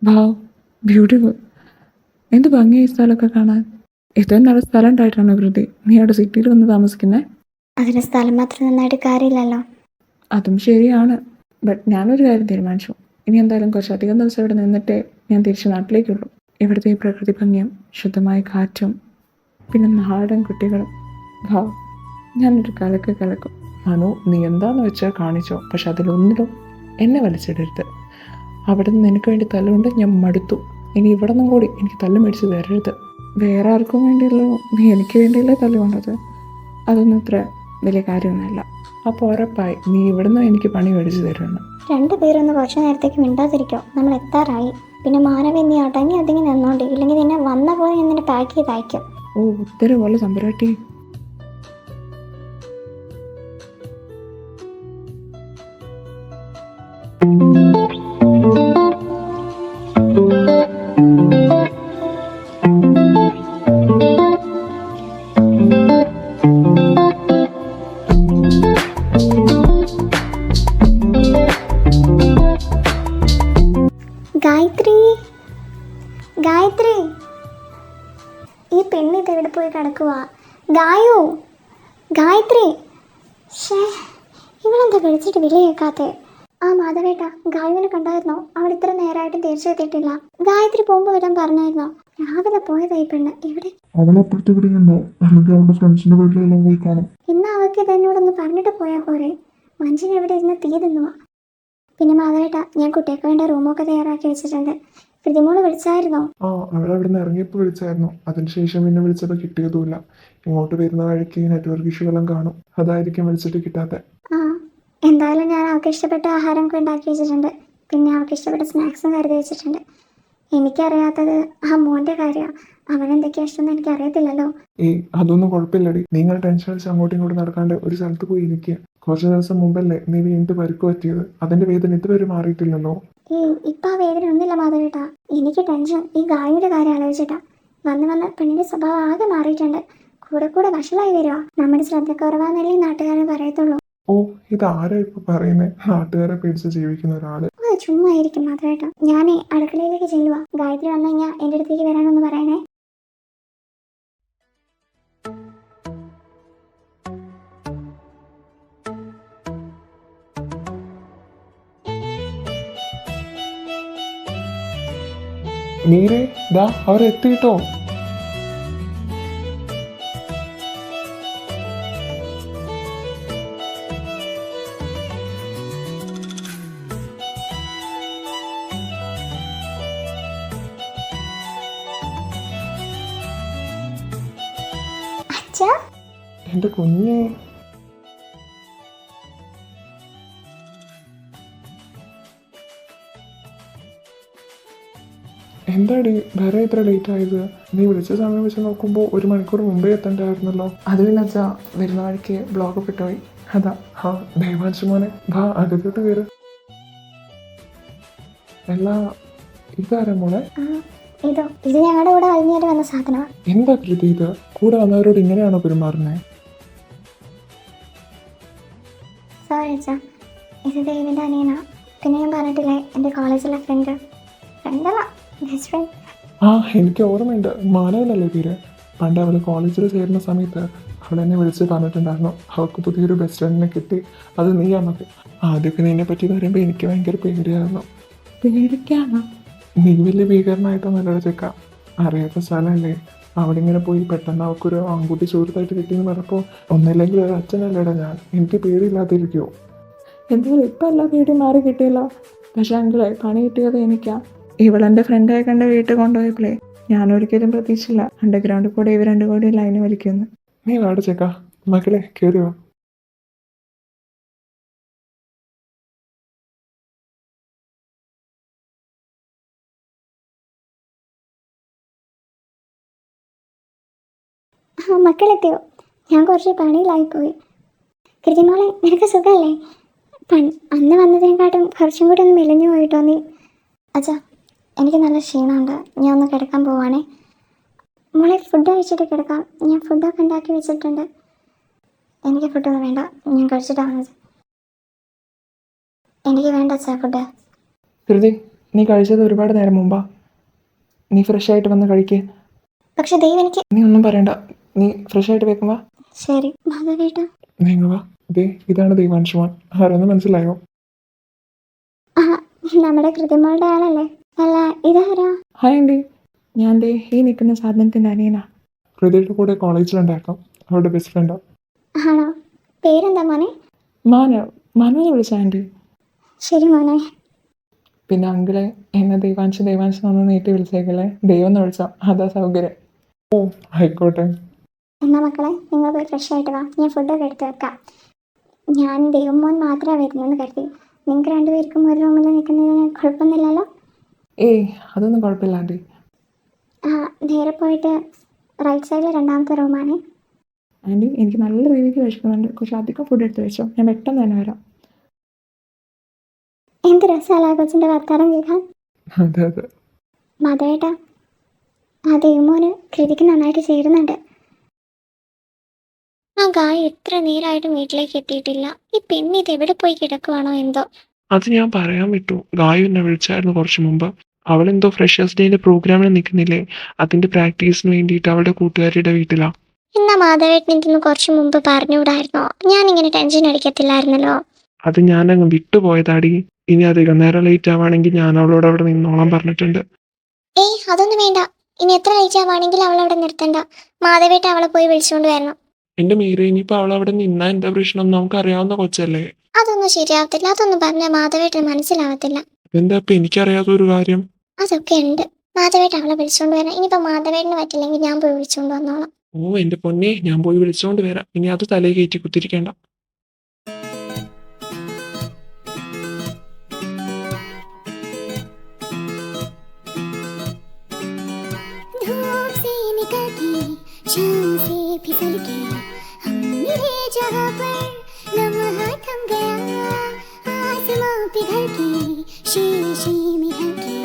വാവ്, ബ്യൂട്ടിഫുൾ. എന്ത് ഭംഗിയായി ഈ സ്ഥലമൊക്കെ കാണാൻ. ഇത് നല്ല സ്ഥലം ഉണ്ടായിട്ടാണ് കൃതി നീ അവിടെ സിറ്റിയിൽ വന്ന് താമസിക്കുന്നത്? അതിന് സ്ഥലം മാത്രം നന്നായിട്ട് കാര്യമില്ലല്ലോ. അതും ശരിയാണ്. ബട്ട് ഞാനൊരു കാര്യം തീരുമാനിച്ചു. ഇനി എന്തായാലും കുറച്ചധികം ദിവസം ഇവിടെ നിന്നിട്ടേ ഞാൻ തിരിച്ച് നാട്ടിലേക്കുള്ളൂ. ഇവിടുത്തെ ഈ പ്രകൃതി ഭംഗിയും ശുദ്ധമായ കാറ്റും പിന്നെ നാടൻ കുട്ടികളും. വാവ്, ഞാനൊരു കലക്കും. മനു, നീ എന്താന്ന് വെച്ചാൽ കാണിച്ചോ, പക്ഷെ അതിലൊന്നിലും എന്നെ വലിച്ചിടരുത്. അവിടെ നിന്ന് നിനക്ക് വേണ്ടി തല്ലുകൊണ്ട് ഞാൻ മടുത്തു. ഇനി ഇവിടെ നിന്നും കൂടി എനിക്ക് തല്ല് മേടിച്ച് തരരുത്. വേറെ ആർക്കും വേണ്ടിയല്ലോ നീ എനിക്ക് വേണ്ടിയല്ലേ തല്ലുകൊണ്ടത്. അതൊന്നും ഇത്ര വലിയ കാര്യമൊന്നുമല്ല. അപ്പോൾ ഉറപ്പായി നീ ഇവിടുന്ന് എനിക്ക് പണി മേടിച്ച് തരുമെന്ന്. രണ്ടുപേരൊന്ന് കുറച്ചു നേരത്തേക്ക് മിണ്ടാതിരിക്കോ, നമ്മൾ എത്താറായി. പിന്നെ മാനവ നീ അടങ്ങി ഒതുങ്ങി നിന്നോണ്ട്, ഇല്ലെങ്കിൽ നിന്നെ വന്ന പോലെ ഞാൻ നിന്നെ പാക്ക് ചെയ്ത് അയക്കും. ഓ ഉത്തര പോലെ തമ്പുരാട്ടി. ഗായത്രി, ഗായത്രി, ഈ പെണ്ണ് ഇത് എവിടെ പോയി കിടക്കുക? ഗായു, ഗായത്രി. ഷേ, ഇവളെന്താ വിളിച്ചിട്ട് വിളി കേൾക്കാത്തെ? ആ മാധവേട്ട, ഗായുവിനെ കണ്ടായിരുന്നോ? അവിടെ ഇത്ര നേരമായിട്ടും തിരിച്ചെത്തിയിട്ടില്ല. ഗായത്രി പോകുമ്പോൾ വരാൻ പറഞ്ഞായിരുന്നോ? രാവിലെ പോയതായി പെണ്ണ്. ഇവിടെ ഇന്ന് അവൾക്ക് ഇത് എന്നോടൊന്ന് പറഞ്ഞിട്ട് പോയാൽ പോരെ? മനുഷ്യൻ എവിടെ ഇരുന്ന് തീ തിന്നുവാ. പിന്നെ മാധവേട്ട, ഞാൻ കുട്ടിയൊക്കെ വേണ്ട റൂമൊക്കെ തയ്യാറാക്കി വെച്ചിട്ടുണ്ട്. പ്രതിമോള് വിളിച്ചായിരുന്നോ? ആ, അവളവിടെ നിന്ന് ഇറങ്ങിയപ്പോൾ വിളിച്ചായിരുന്നു. അതിനുശേഷം പിന്നെ വിളിച്ചപ്പോൾ കിട്ടിയതുമില്ല. ഇങ്ങോട്ട് വരുന്ന വഴിക്ക് നെറ്റ്വർക്ക് ഇഷ്യൂ എല്ലാം കാണും, അതായിരിക്കും വിളിച്ചിട്ട് കിട്ടാത്ത. ആ, എന്തായാലും ഞാൻ അവൾക്ക് ഇഷ്ടപ്പെട്ട ആഹാരമൊക്കെ ഉണ്ടാക്കി വെച്ചിട്ടുണ്ട്. പിന്നെ അവൾക്ക് ഇഷ്ടപ്പെട്ട സ്നാക്സും കരുതി വെച്ചിട്ടുണ്ട്. എനിക്കറിയാത്തത് ആ മോൻ്റെ കാര്യമാണ്. അവൻ എന്തൊക്കെയാ ഇഷ്ടമെന്ന് എനിക്കറിയത്തില്ലല്ലോ. അതൊന്നും കുഴപ്പമില്ലടി. നിങ്ങൾ ടെൻഷൻ അടിച്ച് അങ്ങോട്ടും ഇങ്ങോട്ടും നടക്കാണ്ട് ഒരു സ്ഥലത്ത് പോയി ഇരിക്കുക. കുറച്ച് ദിവസം മുമ്പല്ലേ നീ വീണ്ടും പരിക്ക് പറ്റിയത്. അതിന്റെ വേദന ഇതുവരെ മാറിയിട്ടില്ലല്ലോ. ഇപ്പം ആ വേദന ഒന്നുമില്ല മാധവേട്ടാ. എനിക്ക് ടെൻഷൻ ഈ ഗായിയുടെ കാര്യം ആലോചിച്ചിട്ടാ. വന്ന് പെണ്ണിന്റെ സ്വഭാവം ആകെ മാറിയിട്ടുണ്ട്. കൂടെ വഷളായി വരുവാ. നമ്മുടെ ശ്രദ്ധ കുറവാന്നല്ലേ ഈ നാട്ടുകാരെ പറയത്തുള്ളൂ. ഓ, ഇതാരാ ഇപ്പൊ പറയുന്നേ? നാട്ടുകാരെ പേടിച്ച് ജീവിക്കുന്ന ഒരാള്. ചുമ്മാ ആയിരിക്കും മാധവേട്ടാ. ഞാനേ അടുക്കളയിലേക്ക് ചെല്ലുവാ. ഗായത്രി വന്നു കഴിഞ്ഞാൽ എൻ്റെ അടുത്തേക്ക് വരാനൊന്ന് പറയണേ. നീരേ, ദാ അവരെത്തിട്ടോ. അച്ഛാ, എന്റെ കുഞ്ഞേ, എന്താടി വേറെ ഇത്ര ലേറ്റ് ആയത്? നീ വിളിച്ച സമയം വെച്ച് നോക്കുമ്പോൾ 1 മണിക്കൂർ മുമ്പേ എത്തണ്ടായിരുന്നല്ലോ. അത് പിന്നെ അച്ഛാ, വരുന്ന വഴിക്ക് ബ്ലോഗ് ഇട്ടുപോയി. അതാ. ഹാ ദേവാൻഷ് മോനെ, വാ അകത്തോട്ട് കയറ്. എല്ലാ ഇതാരാ മോളെ? ഇത് ഞങ്ങളുടെ കൂടെ കഴിഞ്ഞേര് വന്ന സാധനമാണ്. എന്താ കൃതി ഇത്? കൂടെ വന്നവരോട് ഇങ്ങനെയാണോ പെരുമാറുന്നത്? സോറി അച്ഛാ, ഇത് ദേവിൻ്റെ അനിയനാ. പിന്നെ ഞാൻ പറഞ്ഞിട്ടില്ലേ, എൻ്റെ കോളേജിലെ ഫ്രണ്ടല്ല, ബെസ്റ്റ് ഫ്രണ്ട്. ആ, എനിക്ക് ഓർമ്മയുണ്ട്. മാനവനല്ലേ പേര്? പണ്ട് അവൾ കോളേജിൽ ചേരുന്ന സമയത്ത് അവൾ എന്നെ വിളിച്ച് പറഞ്ഞിട്ടുണ്ടായിരുന്നു അവൾക്ക് പുതിയൊരു ബെസ്റ്റ് ഫ്രണ്ടിനെ കിട്ടി, അത് നീയാന്നൊക്കെ. ആദ്യമൊക്കെ നിന്നെ പറ്റി പറയുമ്പോൾ എനിക്ക് ഭയങ്കര പേടിയായിരുന്നു. പേടിക്കാനോ? നീ വലിയ ഭീകരനായിട്ടൊന്നല്ല ചെക്ക. അറിയാത്ത സ്ഥലമല്ലേ. അവിടെ ഇങ്ങനെ പോയി പെട്ടെന്ന് അവൾക്കൊരു ആൺകുട്ടി സുഹൃത്തായിട്ട് കിട്ടിയെന്ന് പറഞ്ഞപ്പോൾ ഒന്നില്ലെങ്കിൽ ഒരു അച്ഛനല്ലേടാ ഞാൻ. എനിക്ക് പേടിയില്ലാതിരിക്കുമോ? എന്തായാലും ഇപ്പം എല്ലാ പേടിയും മാറി കിട്ടിയല്ലോ. പക്ഷേ അങ്കിളെ, പണി കിട്ടിയത് എനിക്കാ. ഇവളെൻ്റെ ഫ്രണ്ടായി കണ്ട് വീട്ടിൽ കൊണ്ടുപോയപ്പോഴേ ഞാനൊരിക്കലും പ്രതീക്ഷിച്ചില്ല അണ്ടർഗ്രൗണ്ടിൽ കൂടെ ഇവർ 2 കോടി ലൈന് വലിക്കുന്നു. നീ വാട ചേക്കാ, മക്കളെ കയറിയോ. മക്കളെത്തിയോ? ഞാൻ കുറച്ച് പണിയിലായിപ്പോയി. കൃതിമോളെ, നിനക്ക് സുഖമല്ലേ? അന്ന് വന്നതിനെക്കാട്ടും കുറച്ചും കൂടി ഒന്ന് മെലിഞ്ഞു പോയിട്ടോ നീ. അച്ഛാ, എനിക്ക് നല്ല ക്ഷീണമുണ്ട്. ഞാൻ ഒന്ന് കിടക്കാൻ പോവാണേ. മോളെ, ഫുഡ് കഴിച്ചിട്ട് കിടക്കാം. ഞാൻ ഫുഡൊക്കെ ഉണ്ടാക്കി വെച്ചിട്ടുണ്ട്. എനിക്ക് ഫുഡൊന്നും വേണ്ട, ഞാൻ കഴിച്ചിട്ടാണ്. എനിക്ക് വേണ്ട അച്ഛാ ഫുഡ്. കൃതി, നീ കഴിച്ചത് ഒരുപാട് നേരം മുമ്പാ. നീ ഫ്രഷ് ആയിട്ട് വന്ന് കഴിക്കേ. പക്ഷെ ദൈവം എനിക്ക്. നീ ഒന്നും പറയണ്ട, നീ ഫ്രഷ് ആയിട്ട് വെക്കുമ്പോ. ശരി മാധവേട്ടാ. നീങ്ങുവാ. ദേ, ഇതാണ് ദേവാൻഷുമാൻ. ആരെന്ന് മനസ്സിലായോ? ആ, നമ്മുടെ കൃതിമോളുടെ ആളല്ലേ? അല്ല, ഇതാരാ? ഹായ് ആൻറ്റി, ഞാൻ ദേ ഈ നിൽക്കുന്ന സാധനത്തിൻ്റെ അനിയനാ. കൃതിയുടെ കൂടെ കോളേജിലുണ്ടായിരുന്നു, അവളുടെ ബെസ്റ്റ് ഫ്രണ്ടാ. ആണോ? പേരെന്താ മോനെ? മനു മനു എന്ന് വിളിച്ച ആൻറ്റി. ശരി മോനെ. പിന്നെ അങ്കിളെ എന്നെ ദേവാൻഷ് ഒന്ന് നീട്ടി വിളിച്ചേക്കല്ലേ, ദൈവം എന്ന് വിളിച്ചാൽ അതാ സൗകര്യം. ഓ ആയിക്കോട്ടെ. എന്നാ മക്കളെ നിങ്ങൾ പോയി ഫ്രഷ് ആയിട്ട് വാ, ഞാൻ ഫുഡൊക്കെ എടുത്ത് വെക്കാം. ഞാൻ ദൈവമോൻ മാത്രമേ വരുന്നെന്ന് കരുതി. നിങ്ങൾക്ക് രണ്ടുപേർക്കും ഒരു റൂമിൽ നിൽക്കുന്നതിന് കുഴപ്പമൊന്നുമില്ലല്ലോ? ഏയ് അതൊന്നും കുഴപ്പമില്ല ആൻറ്റി. ആ നേരെ പോയിട്ട് റൈറ്റ് സൈഡിൽ രണ്ടാമത്തെ റൂമാണ്. ആൻറ്റി എനിക്ക് നല്ല രീതിക്ക് വിശക്കുന്നുണ്ട്, കുറച്ച് അധികം ഫുഡ് എടുത്ത് വെച്ചോ, ഞാൻ പെട്ടെന്ന് തന്നെ വരാം. എന്ത് രസമല്ല കൊച്ചിൻ്റെ വർത്താനം കേൾക്കാൻ. അതെ അതെ. മതേട്ടാ, ആ ദൈവമോന് കൃതിക്ക് നന്നായിട്ട് ചേരുന്നുണ്ട്. ആ ഗായ് എത്ര നേരമായിട്ടും വീട്ടിലേക്ക് എത്തിയിട്ടില്ല. ഈ പെണ്ണ് ഇത് എവിടെ പോയി കിടക്കുവാണോ എന്തോ. അത് ഞാൻ പറയാൻ വിട്ടു. ഗായു എന്നെ വിളിച്ചായിരുന്നു കുറച്ച് മുമ്പ്. അവളെന്തോ ഫ്രഷേഴ്സ് ഡേയുടെ പ്രോഗ്രാമിന് നിൽക്കുന്നില്ലേ, അതിന്റെ പ്രാക്ടീസിന് വേണ്ടിയിട്ട് അവളുടെ കൂട്ടുകാരിയുടെ വീട്ടിലാ. എന്നാ മാധവേട്ടൻ ഇതൊന്ന് കുറച്ച് മുമ്പ് പറഞ്ഞുകൂടായിരുന്നോ? ഞാനിങ്ങനെ ടെൻഷൻ അടിക്കത്തില്ലായിരുന്നല്ലോ. അത് ഞാനങ്ങ് വിട്ടുപോയതാടി. ഇനി അധികം നേരം ലേറ്റ് ആവാണെങ്കിൽ ഞാൻ അവളോട് അവിടെ നിന്നോളാൻ പറഞ്ഞിട്ടുണ്ട്. ഏയ് അതൊന്നും വേണ്ട. ഇനി എത്ര ലേറ്റ് ആവാണെങ്കിലും അവളവിടെ നിർത്തണ്ട. മാധവേട്ടൻ അവളെ പോയി വിളിച്ചുകൊണ്ട് വരണം. എന്റെ മീര, ഇനിയിപ്പോ അവൾ അവിടെ നിന്നാ എന്താ പ്രശ്നം? നമുക്ക് അറിയാവുന്ന കൊച്ചല്ലേ. അതൊന്നും ശരിയാവത്തില്ല. അതൊന്നും പറഞ്ഞാൽ മാധവേട്ടന് മനസ്സിലാവത്തില്ല. എന്താ ഇപ്പൊ എനിക്കറിയാത്ത ഒരു കാര്യം? അതൊക്കെ ഉണ്ട്. മാധവേട്ടൻ അവളെ വിളിച്ചുകൊണ്ട് വരണം. ഇനിയിപ്പോ മാധവേട്ടന് പറ്റില്ലെങ്കിൽ ഞാൻ പോയി വിളിച്ചുകൊണ്ട് വന്നോളാം. ഓ എന്റെ പൊന്നെ, ഞാൻ പോയി വിളിച്ചോണ്ട് വരാം. ഇനി അത് തലയിൽ കയറ്റി കുത്തിരിക്കേണ്ട. धूप से निकल के शाम से फिसल के हम मिले जहाँ पर लम्हा थम गया, आसमां पिघल के शीशे में ढल के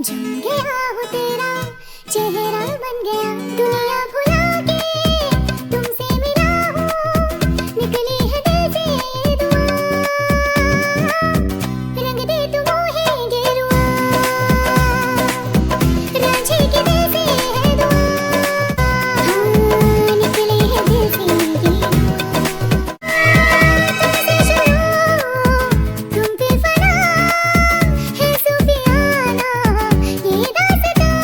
जम गया हो तेरा चेहरा बन गया, दुनिया भुला के तुमसे मिला हूँ, निकली है दिल से दुआ, रंग दे तू मोहे गेरुआ, रांझे के दिल से है दुआ, हाँ निकली है दिल से गेरुआ, तुमसे शुरू तुम पे फना है सूफियाना ये दास्तां,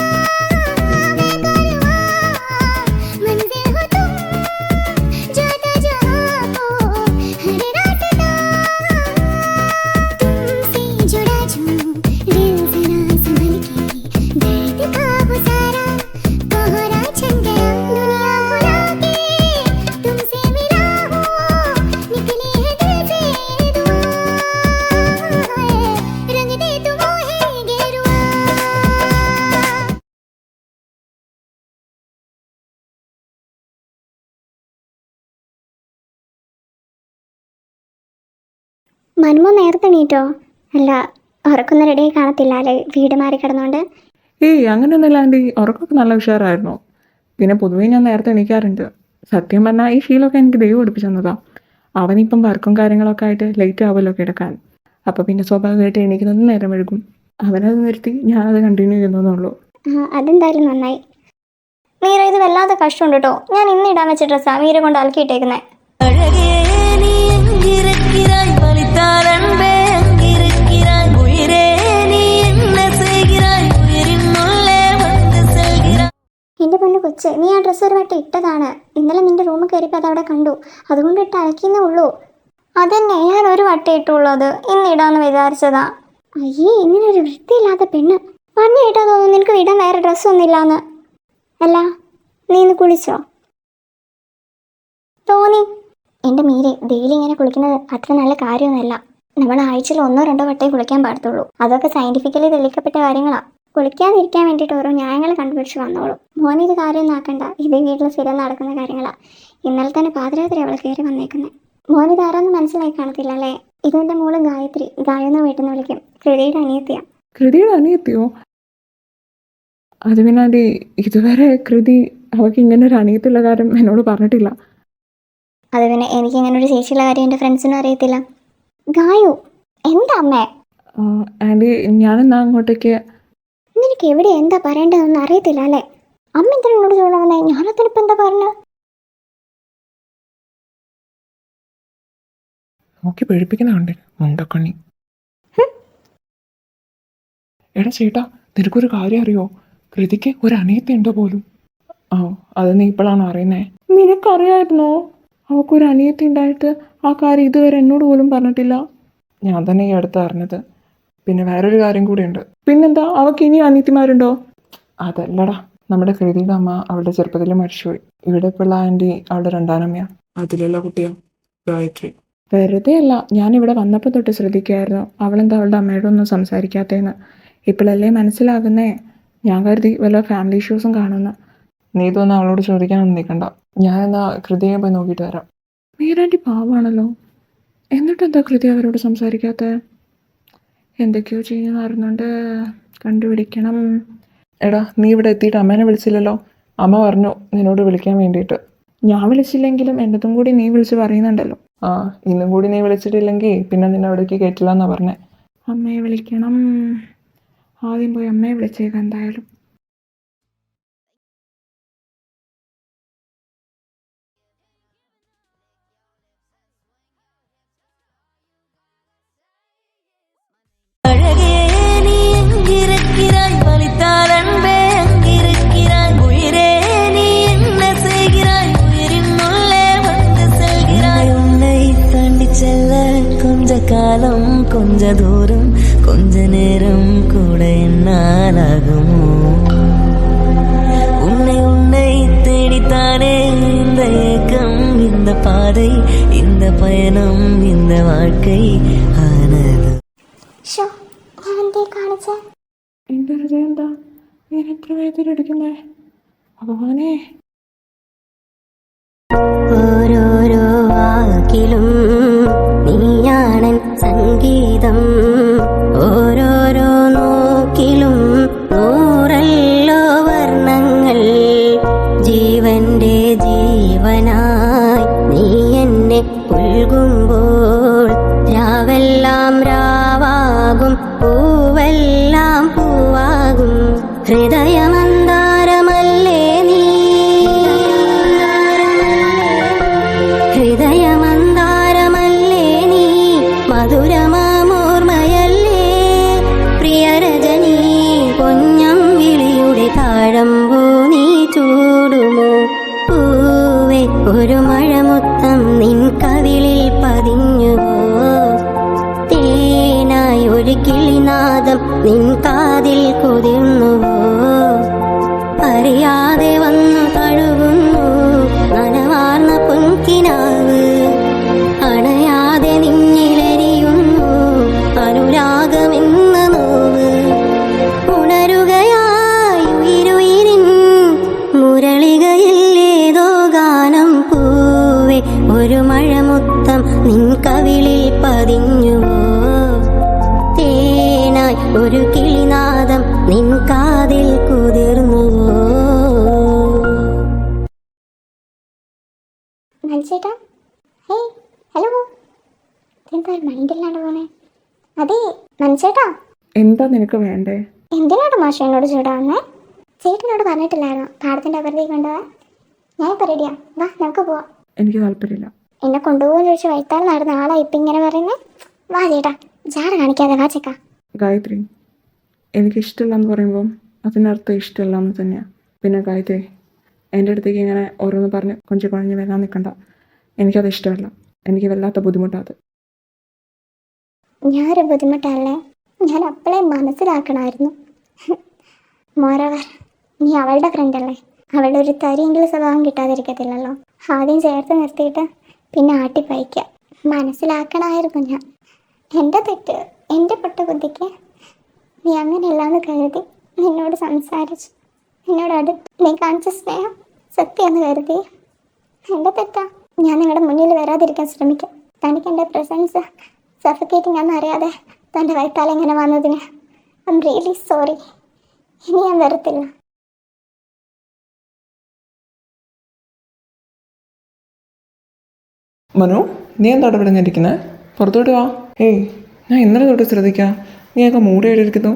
बेकारवा मंजिल हो तुम जाता जहाँ हो हर रास्ता, तुमसे जुड़ा जो दिल जरा संभल के दर्द का वो सारा कोहरा छन गया, दुनिया भुला के तुमसे मिला हूँ, निकली है दिल से दुआ, रंग दे तू मोहे गेरुआ. മനുമോ നേരത്തെ എണീറ്റോ? അല്ല, ഉറക്കൊന്നും റെഡിയായി കാണത്തില്ല അല്ലേ, വീട് മാറി കിടന്നോണ്ട്. ഏയ് അങ്ങനെയൊന്നുമില്ല ആൻറ്റി, ഉറക്കമൊക്കെ നല്ല ഉഷാറായിരുന്നു. പിന്നെ പൊതുവേ ഞാൻ നേരത്തെ എണീക്കാറുണ്ട്. സത്യം പറഞ്ഞാൽ ഈ ശീലമൊക്കെ എനിക്ക് ദൈവം പഠിപ്പിച്ചു തന്നതാ. അവനിപ്പം വർക്കും കാര്യങ്ങളൊക്കെ ആയിട്ട് ലേറ്റ് ആവുമല്ലോ കിടക്കാൻ. അപ്പോൾ പിന്നെ സ്വാഭാവികമായിട്ട് എണീക്കുന്നത് നേരം വൈകും. അവനത് നിർത്തി ഞാനത് കണ്ടിന്യൂ ചെയ്യുന്നതെന്നുള്ളൂ. അതെന്തായാലും നന്നായി. മീര, ഇത് വല്ലാതെ കഷ്ടമുണ്ട് കേട്ടോ. ഞാൻ ഇന്ന് ഇടാൻ വെച്ച ഡ്രസ്സാണ് മീര കൊണ്ട് അലക്കിയിട്ടേക്കുന്നത്. அழகே நீ எங்கிருக்கிறாய், வலித்தால் அன்பே அங்கிருக்கிறாய், உயிரே நீ என்ன செய்கிறாய், உயிரின் உள்ளே வந்து செல்கிறாய். എൻ്റെ പൊന്നു കൊച്ച്, നീ ആ ഡ്രസ്സ് ഒരു വട്ടം ഇട്ടതാണ്. ഇന്നലെ നിന്റെ റൂമിൽ കയറിയപ്പോൾ അതവിടെ കണ്ടു, അതുകൊണ്ട് ഇട്ട് അലക്കിന്നേ ഉള്ളൂ. അതന്നെ, ഞാൻ ഒരു വട്ടം ഇട്ടുള്ളൂ. അത് ഇന്ന് ഇടാന്ന് വിചാരിച്ചതാ. അയ്യേ, ഇങ്ങനെ ഒരു വൃത്തിയില്ലാത്ത പെണ്ണ്. പറഞ്ഞ ഇട്ടാ തോന്നുന്നു നിനക്ക് ഇടാൻ വേറെ ഡ്രസ്സൊന്നും ഇല്ലാന്ന്. അല്ല, നീ ഇന്ന് കുളിച്ചോ? തോന്നി. എൻ്റെ മീരെ, ഡെയിലി ഇങ്ങനെ കുളിക്കുന്നത് അത്ര നല്ല കാര്യമൊന്നുമല്ല. നമ്മൾ ആഴ്ചയിൽ 1-2 വട്ടമേ കുളിക്കാൻ പാടത്തുള്ളൂ. അതൊക്കെ സയൻറ്റിഫിക്കലി തെളിയിക്കപ്പെട്ട കാര്യങ്ങളാണ്. കുളിക്കാതിരിക്കാൻ വേണ്ടിയിട്ട് ഓരോ ന്യായങ്ങൾ കണ്ടുപിടിച്ച് വന്നോളൂ. മോനെ ഇത് കാര്യമൊന്നും ആക്കണ്ട, ഇത് വീട്ടിൽ സ്ഥിരം നടക്കുന്ന കാര്യങ്ങളാണ്. ഇന്നലെ തന്നെ പാതിരാത്രി അവൾ കയറി വന്നേക്കുന്നത്. മോനിത് ആരാന്ന് മനസ്സിലായി കാണത്തില്ല അല്ലേ? ഇതെൻ്റെ മോള് ഗായത്രി, ഗായെന്ന് വീട്ടിൽ നിന്ന് വിളിക്കും. കൃതിയുടെ അനിയത്തിയാണ്. കൃതിയുടെ അനിയത്തിയോ? അത് പിന്നെ ആൻറ്റി, ഇതുവരെ കൃതി അവൾക്ക് ഇങ്ങനെ ഒരു അനിയത്തിയുള്ള കാര്യം എന്നോട് പറഞ്ഞിട്ടില്ല. അത് പിന്നെ എനിക്ക് ഇങ്ങനെ ഒരു ചേച്ചിയുള്ള കാര്യം എൻ്റെ ഫ്രണ്ട്സിനും അറിയത്തില്ല. ഗായു, എന്താ അമ്മേ? ആൻറ്റി, ഞാനെന്നാ അങ്ങോട്ടേക്ക്. നിനക്ക് എവിടെ എന്താ പറയേണ്ടതെന്ന് അറിയത്തില്ല അല്ലേ? അമ്മ എന്തിനാ എന്നോട് ചോദിക്കണേ? ഞാനതിനിപ്പോൾ എന്താ പറഞ്ഞ? നോക്കി പേടിപ്പിക്കുന്നുണ്ട് മുണ്ടക്കണ്ണി. എടാ ചേട്ടാ, നിനക്കൊരു കാര്യം അറിയോ? കൃതിക്ക് ഒരു അനിയത്തി ഉണ്ടോ പോലും. ആ, അത് നീ ഇപ്പോഴാണോ അറിയുന്നേ? നിനക്കറിയായിരുന്നോ? അവൾക്കൊരു അനിയത്തി ഉണ്ടായിട്ട് ആ കാര്യം ഇതുവരെ എന്നോട് പോലും പറഞ്ഞിട്ടില്ല. ഞാൻ തന്നെ ഈ അടുത്ത് അറിഞ്ഞത്. പിന്നെ വേറൊരു കാര്യം കൂടിയുണ്ട്. പിന്നെന്താ, അവൾക്ക് ഇനി അനിയത്തിമാരുണ്ടോ? അതല്ലടാ, നമ്മുടെ കൃതിയുടെ അമ്മ അവളുടെ ചെറുപ്പത്തിൽ മരിച്ചുപോയി. ഇവിടെ ഇപ്പോഴുള്ള ആൻറ്റി അവളുടെ രണ്ടാനമ്മയാണ്. അതിലുള്ള കുട്ടിയോ ഗായത്രി. വെറുതെ അല്ല, ഞാനിവിടെ വന്നപ്പോൾ തൊട്ട് ശ്രദ്ധിക്കുമായിരുന്നു അവളെന്താ അവളുടെ അമ്മയോടൊന്നും സംസാരിക്കാത്തതെന്ന്. ഇപ്പോഴല്ലേ മനസ്സിലാകുന്നേ. ഞാൻ കരുതി വല്ല ഫാമിലി ഇഷ്യൂസും കാണുമെന്ന്. നീ ഇതൊന്നും അവളോട് ചോദിക്കാനൊന്നും നിൽക്കണ്ട. ഞാൻ എന്നാ കൃതിയെ പോയി നോക്കിയിട്ട് വരാം. മീരാൻറ്റി പാവമാണല്ലോ, എന്നിട്ടെന്താ കൃതി അവരോട് സംസാരിക്കാത്തത്? എന്തൊക്കെയോ ചെയ്യുന്ന അറിഞ്ഞുകൊണ്ട് കണ്ടുപിടിക്കണം. എടാ, നീ ഇവിടെ എത്തിയിട്ട് അമ്മേനെ വിളിച്ചില്ലല്ലോ. അമ്മ പറഞ്ഞു നിന്നോട് വിളിക്കാൻ വേണ്ടിയിട്ട്. ഞാൻ വിളിച്ചില്ലെങ്കിലും എന്നതും കൂടി നീ വിളിച്ച് പറയുന്നുണ്ടല്ലോ. ആ, ഇന്നും കൂടി നീ വിളിച്ചിട്ടില്ലെങ്കിൽ പിന്നെ നിന്നെ അവിടേക്ക് കയറ്റില്ല എന്നാ പറഞ്ഞേ. അമ്മയെ വിളിക്കണം. ആദ്യം പോയി അമ്മയെ വിളിച്ചേക്കാം എന്തായാലും. அழகே நீ எங்கிருக்கிறாய் வலித்தால் அன்பே அங்கிருக்கிறாய் உயிரே நீ என்ன செய்கிறாய் உயிரின் உள்ளே வந்து செல்கிறாய் உன்னை தாண்டி செல்ல கொஞ்ச காலம் கொஞ்ச தூரம் கொஞ்ச நேரம் கூட என்னால் ஆகுமோ உன்னை தேடித்தானே இந்த ஏக்கம் இந்த பாதை இந்த பயணம் இந்த வாழ்க்கை ஆனது ഷോ, ഞാൻ എന്തേ കാണിച്ചേ? എൻ്റെ ഹൃദയം എന്താ ഞാൻ എത്ര വേദനയെടുക്കുന്നേ ഭഗവാനേ. ഓരോരോ വാക്കിലും നീയാണൻ സംഗീതം, ഓരോരോ നോക്കിലും നൂറല്ലോ വർണ്ണങ്ങൾ. ജീവന്റെ ജീവനായി നീ എന്നെ പുൽകുമ്പോൾ രാവെല്ലാം രാവാകും, പൂവെല്ലാം പൂവാകും. ഹൃദയമന്താരമല്ലേ നീ, ഹൃദയമന്താരമല്ലേ നീ, മധുരമാമോർമയല്ലേ പ്രിയരജനീ. പൊന്നം വിളിയുടെ താഴമ്പൂ നീ ചൂടുമോ പൂവേ, ഒരു മഴമുത്തം നിൻ കവിളിൽ പതിഞ്ഞുവോ. തേനായി ഒരു കിളിനാദം നിൻ കാതിൽ കുതിർന്നുവോ. അറിയാതെ വന്നു തഴുകുന്നു നനവാർന്ന പൊൻകിനാവ്, അണയാതെ നിന്നിലെരിയുന്നു അനുരാഗമെന്ന നോവ്. ഉണരുകയായി ഉയിരുയിരിൻ മുരളികയില്ലേതോ ഗാനം പൂവേ, ഒരു മഴമുത്തം നിൻ കവിളിൽ പതിഞ്ഞുവോ. തേനായി ഒരു കിളിനാദം നിൻ കാതിൽ കുതിർന്നുവോ. മനസ്സിലാ? ഹേയ്, ഹലോ, എന്താ മൈൻഡില്ലാണ്ട് പോണേ? അതെ മനസ്സേട്ടാ, എന്താ നിനക്ക് വേണ്ടേ? എന്തിനാണ് മാഷ എന്നോട് ചൂടാവുന്നേ? ചേട്ടനോട് പറഞ്ഞിട്ടില്ലായിരുന്നോ പാടത്തിൻ്റെ അപ്പുറത്തേക്ക് കൊണ്ടുപോവാൻ? ഞാൻ ഇപ്പം റെഡിയാ, വാ നമുക്ക് പോവാം. എനിക്ക് താല്പര്യമില്ല. എന്നെ കൊണ്ടുപോകുമെന്ന് ചോദിച്ച് വൈത്താൽ നടന്ന ആളാ ഇപ്പം ഇങ്ങനെ പറയുന്നേ. വാ ചേട്ടാ, ജാട കാണിക്കാതെ വാ ചേക്കാ. ഗായത്രി, എനിക്കിഷ്ടമില്ല എന്ന് പറയുമ്പം അതിനർത്ഥം ഇഷ്ടമില്ല എന്ന് തന്നെയാണ്. പിന്നെ ഗായത്രി, എൻ്റെ അടുത്തേക്ക് ഇങ്ങനെ ഓരോന്ന് പറഞ്ഞ് കൊഞ്ച് കുഴഞ്ഞ് വരാൻ നിൽക്കണ്ട. എനിക്കത് ഇഷ്ടമല്ല. എനിക്ക് വല്ലാത്ത ബുദ്ധിമുട്ടാണ്. ഞാനൊരു ബുദ്ധിമുട്ടല്ലേ, ഞാൻ അപ്പോഴേ മനസ്സിലാക്കണമായിരുന്നു. മോറവർ, നീ അവളുടെ ഫ്രണ്ടല്ലേ, അവളുടെ ഒരു തരിയെങ്കിലും സ്വഭാവം കിട്ടാതിരിക്കത്തില്ലല്ലോ. ആദ്യം ചേർത്ത് നിർത്തിയിട്ട് പിന്നെ ആട്ടിപ്പയക്കുക. മനസ്സിലാക്കണമായിരുന്നു ഞാൻ. എൻ്റെ തെറ്റ്, എൻ്റെ പൊട്ട ബുദ്ധിക്ക്. നീ അങ്ങനെയല്ലാന്ന് കരുതി നിന്നോട് സംസാരിച്ചു, നിന്നോട് അടുത്ത് നീ കാണിച്ച സ്നേഹം സത്യമെന്ന് കരുതി. എൻ്റെ തെറ്റാ. ഞാൻ നിങ്ങളുടെ മുന്നിൽ വരാതിരിക്കാൻ ശ്രമിക്കാം. തനിക്ക് എൻ്റെ പ്രസൻസ് സഫക്കേറ്റിംഗ് എന്നറിയാതെ തൻ്റെ വയറ്റാൽ എങ്ങനെ വന്നതിന് ഐ എം റിയലി സോറി. ഇനി ഞാൻ വരത്തില്ല. മനു, നീ എന്താ ഇവിടെ ഇരിക്കുന്നത്? പുറത്തോട്ട് വാ. ഏയ്, ഞാൻ ഇന്നലെ തൊട്ട് ശ്രദ്ധിക്കാം, നീയൊക്കെ മൂടിയായിട്ടിരിക്കുന്നു.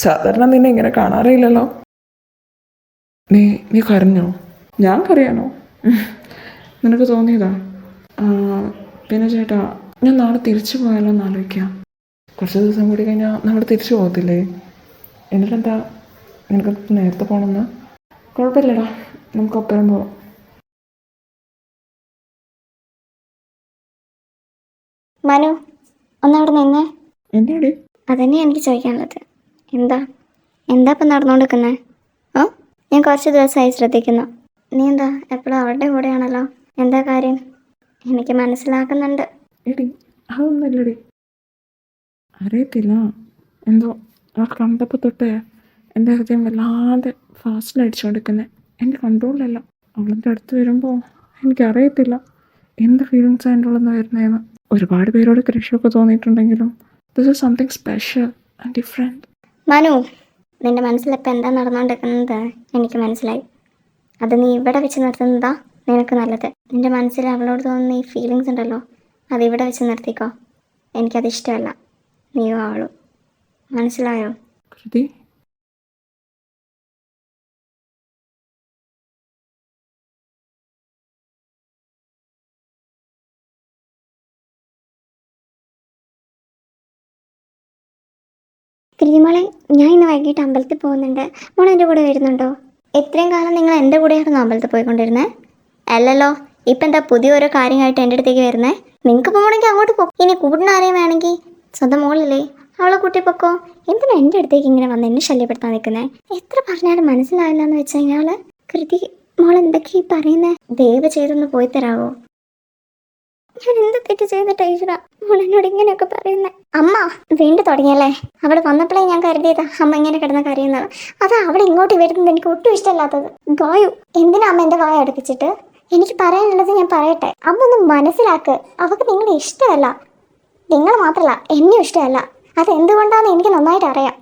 സാധാരണ നിന്നെ ഇങ്ങനെ കാണാറേയില്ലല്ലോ. നീ കരഞ്ഞോ? ഞാൻ കരയാനോ? നിനക്ക് തോന്നിയതാ? പിന്നെ ചേട്ടാ, ഞാൻ നാളെ തിരിച്ചു പോയാലോ എന്ന് ആലോചിക്കാം. കുറച്ച് ദിവസം കൂടി കഴിഞ്ഞാൽ നമ്മൾ തിരിച്ചു പോകത്തില്ലേ? എന്നിട്ടെന്താ, നിനക്ക് നേരത്തെ പോകണമെന്ന്? കുഴപ്പമില്ലടാ, നമുക്ക് ഒപ്പരം പോവാം. മനു ഒന്നവിടെ നിന്നേ. എന്താടി? അതന്നെ എനിക്ക് ചോദിക്കാനുള്ളത്. എന്താ എന്താ ഇപ്പം നടന്നുകൊണ്ടിരിക്കുന്നത്? ഓ, ഞാൻ കുറച്ച് ദിവസമായി ശ്രദ്ധിക്കുന്നു. നീ എന്താ എപ്പോഴും അവളുടെ കൂടെയാണല്ലോ? എന്താ കാര്യം? എനിക്ക് മനസ്സിലാക്കുന്നുണ്ട്. എടി അതൊന്നുമില്ലടി, അറിയത്തില്ല, എന്തോ ആ കണ്ടപ്പോൾ തൊട്ടേ എൻ്റെ ഹൃദയം വല്ലാതെ ഫാസ്റ്റിൽ അടിച്ചുകൊണ്ടിരിക്കുന്നത്. എൻ്റെ കൺട്രോളിലല്ല. അവളെൻ്റെ അടുത്ത് വരുമ്പോൾ എനിക്കറിയത്തില്ല എന്ത് ഫീലിങ്സാണ് എൻ്റെ ഉള്ളിൽ നിന്ന് വരുന്നതെന്ന്. ഒരുപാട് പേരോട് ക്രഷൊക്കെ തോന്നിയിട്ടുണ്ടെങ്കിലും this is something special and different. Manu, നിന്റെ മനസ്സിലിപ്പോൾ എന്താ നടന്നുകൊണ്ടിരിക്കുന്നത് എനിക്ക് മനസ്സിലായി. അത് നീ ഇവിടെ വെച്ച് നിർത്തുന്നതാ നിനക്ക് നല്ലത്. നിന്റെ മനസ്സിൽ അവളോട് തോന്നുന്ന ഈ ഫീലിങ്സ് ഉണ്ടല്ലോ, അത് ഇവിടെ വെച്ച് നിർത്തിക്കോ. എനിക്കതിഷ്ടമല്ല, നീയോ അവളും. മനസ്സിലായോ? കൃതി, കൃതിമോളെ, ഞാൻ ഇന്ന് വൈകിട്ട് അമ്പലത്തിൽ പോകുന്നുണ്ട്. മോൾ എൻ്റെ കൂടെ വരുന്നുണ്ടോ? ഇത്രയും കാലം നിങ്ങൾ എൻ്റെ കൂടെയായിരുന്നു അമ്പലത്തിൽ പോയിക്കൊണ്ടിരുന്നത് അല്ലല്ലോ. ഇപ്പം എന്താ പുതിയ ഓരോ കാര്യമായിട്ട് എൻ്റെ അടുത്തേക്ക് വരുന്നത്? നിങ്ങൾക്ക് പോകണമെങ്കിൽ അങ്ങോട്ട് പോ. ഇനി കൂട്ടിനാരെയും വേണമെങ്കിൽ സ്വന്തം മോളില്ലേ, അവളെ കൂട്ടി പൊക്കോ. എന്തിനാ എൻ്റെ അടുത്തേക്ക് ഇങ്ങനെ വന്ന് എന്നെ ശല്യപ്പെടുത്താൻ നിൽക്കുന്നത്? എത്ര പറഞ്ഞാലും മനസ്സിലാവില്ല എന്ന് വെച്ച് കഴിഞ്ഞാൽ കൃതി മോൾ എന്തൊക്കെയാ ഈ പറയുന്നത്? ദയവ് ചെയ്തൊന്ന് പോയി തരാവോ? ഞാൻ എന്ത് തെറ്റ് ചെയ്തിട്ടാ ഈശ്വര മോൾ എന്നോട് ഇങ്ങനെയൊക്കെ പറയുന്നത്? അമ്മ വീണ്ടും തുടങ്ങിയല്ലേ? അവിടെ വന്നപ്പോഴേ ഞാൻ കരുതിയത് അമ്മ ഇങ്ങനെ കിടന്ന കരയുന്നത്. അതാ അവിടെ ഇങ്ങോട്ട് വരുന്നത് എനിക്ക് ഒട്ടും ഇഷ്ടമല്ലാത്തത്. ഗായു, എന്തിനാ അമ്മ എൻ്റെ വായ അടുപ്പിച്ചിട്ട്? എനിക്ക് പറയാനുള്ളത് ഞാൻ പറയട്ടെ. അമ്മ ഒന്ന് മനസ്സിലാക്ക്. അവൾക്ക് നിങ്ങളെ ഇഷ്ടമല്ല. നിങ്ങൾ മാത്രമല്ല എന്നെയും ഇഷ്ടമല്ല. അതെന്തുകൊണ്ടാണെന്ന് എനിക്ക് നന്നായിട്ട് അറിയാം.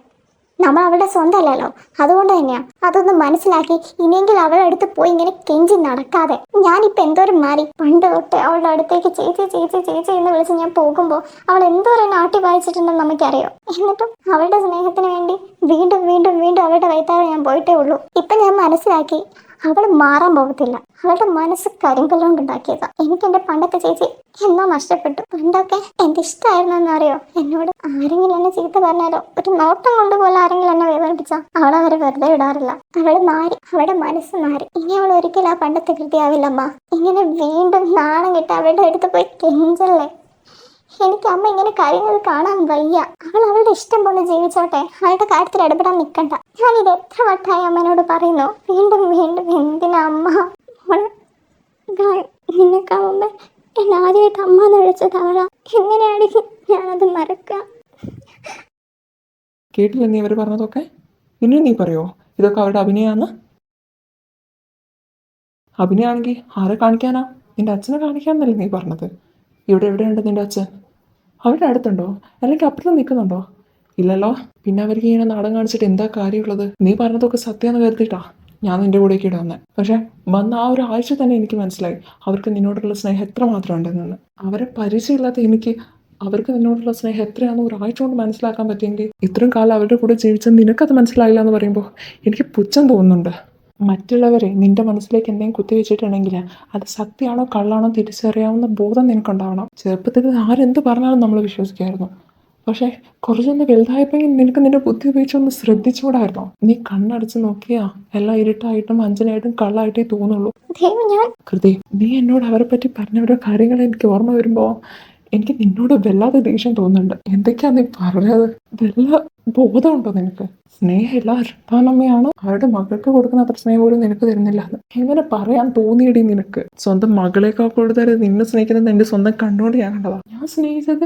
നമ്മൾ അവളുടെ സ്വന്തം അല്ലല്ലോ, അതുകൊണ്ട് തന്നെയാണ്. അതൊന്ന് മനസ്സിലാക്കി ഇനിയെങ്കിലും അവളുടെ അടുത്ത് പോയി ഇങ്ങനെ കെഞ്ചി നടക്കാതെ. ഞാനിപ്പോൾ എന്തോരം മാറി. പണ്ട് തൊട്ട് അവളുടെ അടുത്തേക്ക് ചേച്ചി ചേച്ചി ചേച്ചി എന്ന് വിളിച്ച് ഞാൻ പോകുമ്പോൾ അവൾ എന്തോരം നാട്ടി വായിച്ചിട്ടുണ്ടെന്ന് നമുക്കറിയോ. എന്നിട്ടും അവളുടെ സ്നേഹത്തിന് വേണ്ടി വീണ്ടും വീണ്ടും വീണ്ടും അവളുടെ വൈത്താതെ ഞാൻ പോയിട്ടേ ഉള്ളൂ. ഇപ്പം ഞാൻ മനസ്സിലാക്കി അവൾ മാറാൻ പോകത്തില്ല. അവളുടെ മനസ്സ് കരിങ്കല്ലുകൊണ്ട് ഉണ്ടാക്കിയതാ. എനിക്ക് എൻ്റെ പണ്ടത്തെ ചേച്ചി എന്നോ നഷ്ടപ്പെട്ടു. പണ്ടൊക്കെ എന്ത് ഇഷ്ടമായിരുന്നു എന്നറിയോ എന്നോട്. ആരെങ്കിലും എന്നെ ചീത്ത പറഞ്ഞാലോ ഒരു നോട്ടം കൊണ്ട് പോലെ ആരെങ്കിലും എന്നെ വേദനിപ്പിച്ചാൽ അവളവരെ വെറുതെ വിടാറില്ല. അവൾ മാറി, അവളുടെ മനസ്സ് മാറി. ഇനി അവൾ ഒരിക്കലും ആ പണ്ടത്തെ കൃതിയാവില്ലമ്മ. ഇങ്ങനെ വീണ്ടും നാണം കിട്ടി അവളുടെ അടുത്ത് പോയി കെഞ്ചല്ലേ. എനിക്ക് അമ്മ ഇങ്ങനെ കാര്യങ്ങൾ കാണാൻ വയ്യ. അവൾ അവളുടെ ഇഷ്ടം പോലെ ജീവിച്ചോട്ടെ, അവളുടെ കാര്യത്തിൽ ഇടപെടാൻ നിൽക്കണ്ട. ഞാനിത് എത്ര വട്ടായി അമ്മേനോട് പറയുന്നു. വീണ്ടും വീണ്ടും എന്തിനാ അമ്മ? നിന്നെ കാണുമ്പോ എന്നെ ആദ്യമായിട്ട് അമ്മ എന്ന് വിളിച്ചത് അവളാ. എങ്ങനെയാണെങ്കിൽ ഞാനത് മറക്കാം. കേട്ടില്ല നീ അവർ പറഞ്ഞതൊക്കെ? ഇനി നീ പറയോ ഇതൊക്കെ അവരുടെ അഭിനയാന്ന്? അഭിനയാണെങ്കിൽ ആരെ കാണിക്കാനാ? നിന്റെ അച്ഛനെ കാണിക്കാന്നല്ലേ നീ പറഞ്ഞത്? എവിടെയുണ്ട് നിന്റെ അച്ഛൻ? അവരുടെ അടുത്തുണ്ടോ അല്ലെങ്കിൽ അപ്പുറത്ത് നിൽക്കുന്നുണ്ടോ? ഇല്ലല്ലോ. പിന്നെ അവർക്ക് ഇങ്ങനെ നാടകം കാണിച്ചിട്ട് എന്താ കാര്യമുള്ളത്? നീ പറഞ്ഞതൊക്കെ സത്യമെന്ന് കരുതിയിട്ടാ ഞാൻ നിൻ്റെ കൂടെയൊക്കെ ഇവിടെ വന്നത്. പക്ഷേ വന്ന ആ ഒരു ആഴ്ച തന്നെ എനിക്ക് മനസ്സിലായി അവർക്ക് നിന്നോടുള്ള സ്നേഹം എത്രമാത്രം ഉണ്ടെന്ന്. അവരെ പരിചയമില്ലാത്ത എനിക്ക് അവർക്ക് നിന്നോടുള്ള സ്നേഹം എത്രയാണെന്ന് ഒരാഴ്ച കൊണ്ട് മനസ്സിലാക്കാൻ പറ്റിയെങ്കിൽ ഇത്രയും കാലം അവരുടെ കൂടെ ജീവിച്ച നിനക്കത് മനസ്സിലായില്ല എന്ന് പറയുമ്പോൾ എനിക്ക് പുച്ഛം തോന്നുന്നുണ്ട്. മറ്റുള്ളവരെ നിന്റെ മനസ്സിലേക്ക് എന്തെങ്കിലും കുത്തിവെച്ചിട്ടുണ്ടെങ്കിൽ അത് സത്യമാണോ കള്ളാണോ തിരിച്ചറിയാവുന്ന ബോധം നിനക്കുണ്ടാവണം. ചെറുപ്പത്തിൽ ആരെന്ത് പറഞ്ഞാലും നമ്മൾ വിശ്വസിക്കായിരുന്നു. പക്ഷേ കുറച്ചൊന്ന് വലുതായപ്പോൾ നിനക്ക് നിന്റെ ബുദ്ധി ഉപയോഗിച്ചൊന്ന് ശ്രദ്ധിച്ചുകൂടായിരുന്നോ? നീ കണ്ണടച്ച് നോക്കിയാ എല്ലാം ഇരുട്ടായിട്ടും അഞ്ചനായിട്ടും കള്ളായിട്ടേ തോന്നുള്ളൂ. കൃതി, നീ എന്നോട് അവരെ പറ്റി പറഞ്ഞവരുടെ കാര്യങ്ങൾ എനിക്ക് ഓർമ്മ വരുമ്പോൾ എനിക്ക് നിന്നോട് വല്ലാതെ ദേഷ്യം തോന്നുന്നുണ്ട്. എന്തൊക്കെയാ നീ പറഞ്ഞത്? വല്ല ബോധമുണ്ടോ നിനക്ക്? സ്നേഹമില്ല രണ്ടാനമ്മയാണ് അവരുടെ മകൾക്ക് കൊടുക്കുന്ന അത്ര സ്നേഹം പോലും നിനക്ക് തരുന്നില്ല എന്ന് എങ്ങനെ പറയാൻ തോന്നിയടി നിനക്ക്? സ്വന്തം മകളേക്കാൾ കൂടുതൽ നിന്നെ സ്നേഹിക്കുന്നത് എൻ്റെ സ്വന്തം കണ്ണോട് ഞാൻ കണ്ടതാ. ഞാൻ സ്നേഹിച്ചത്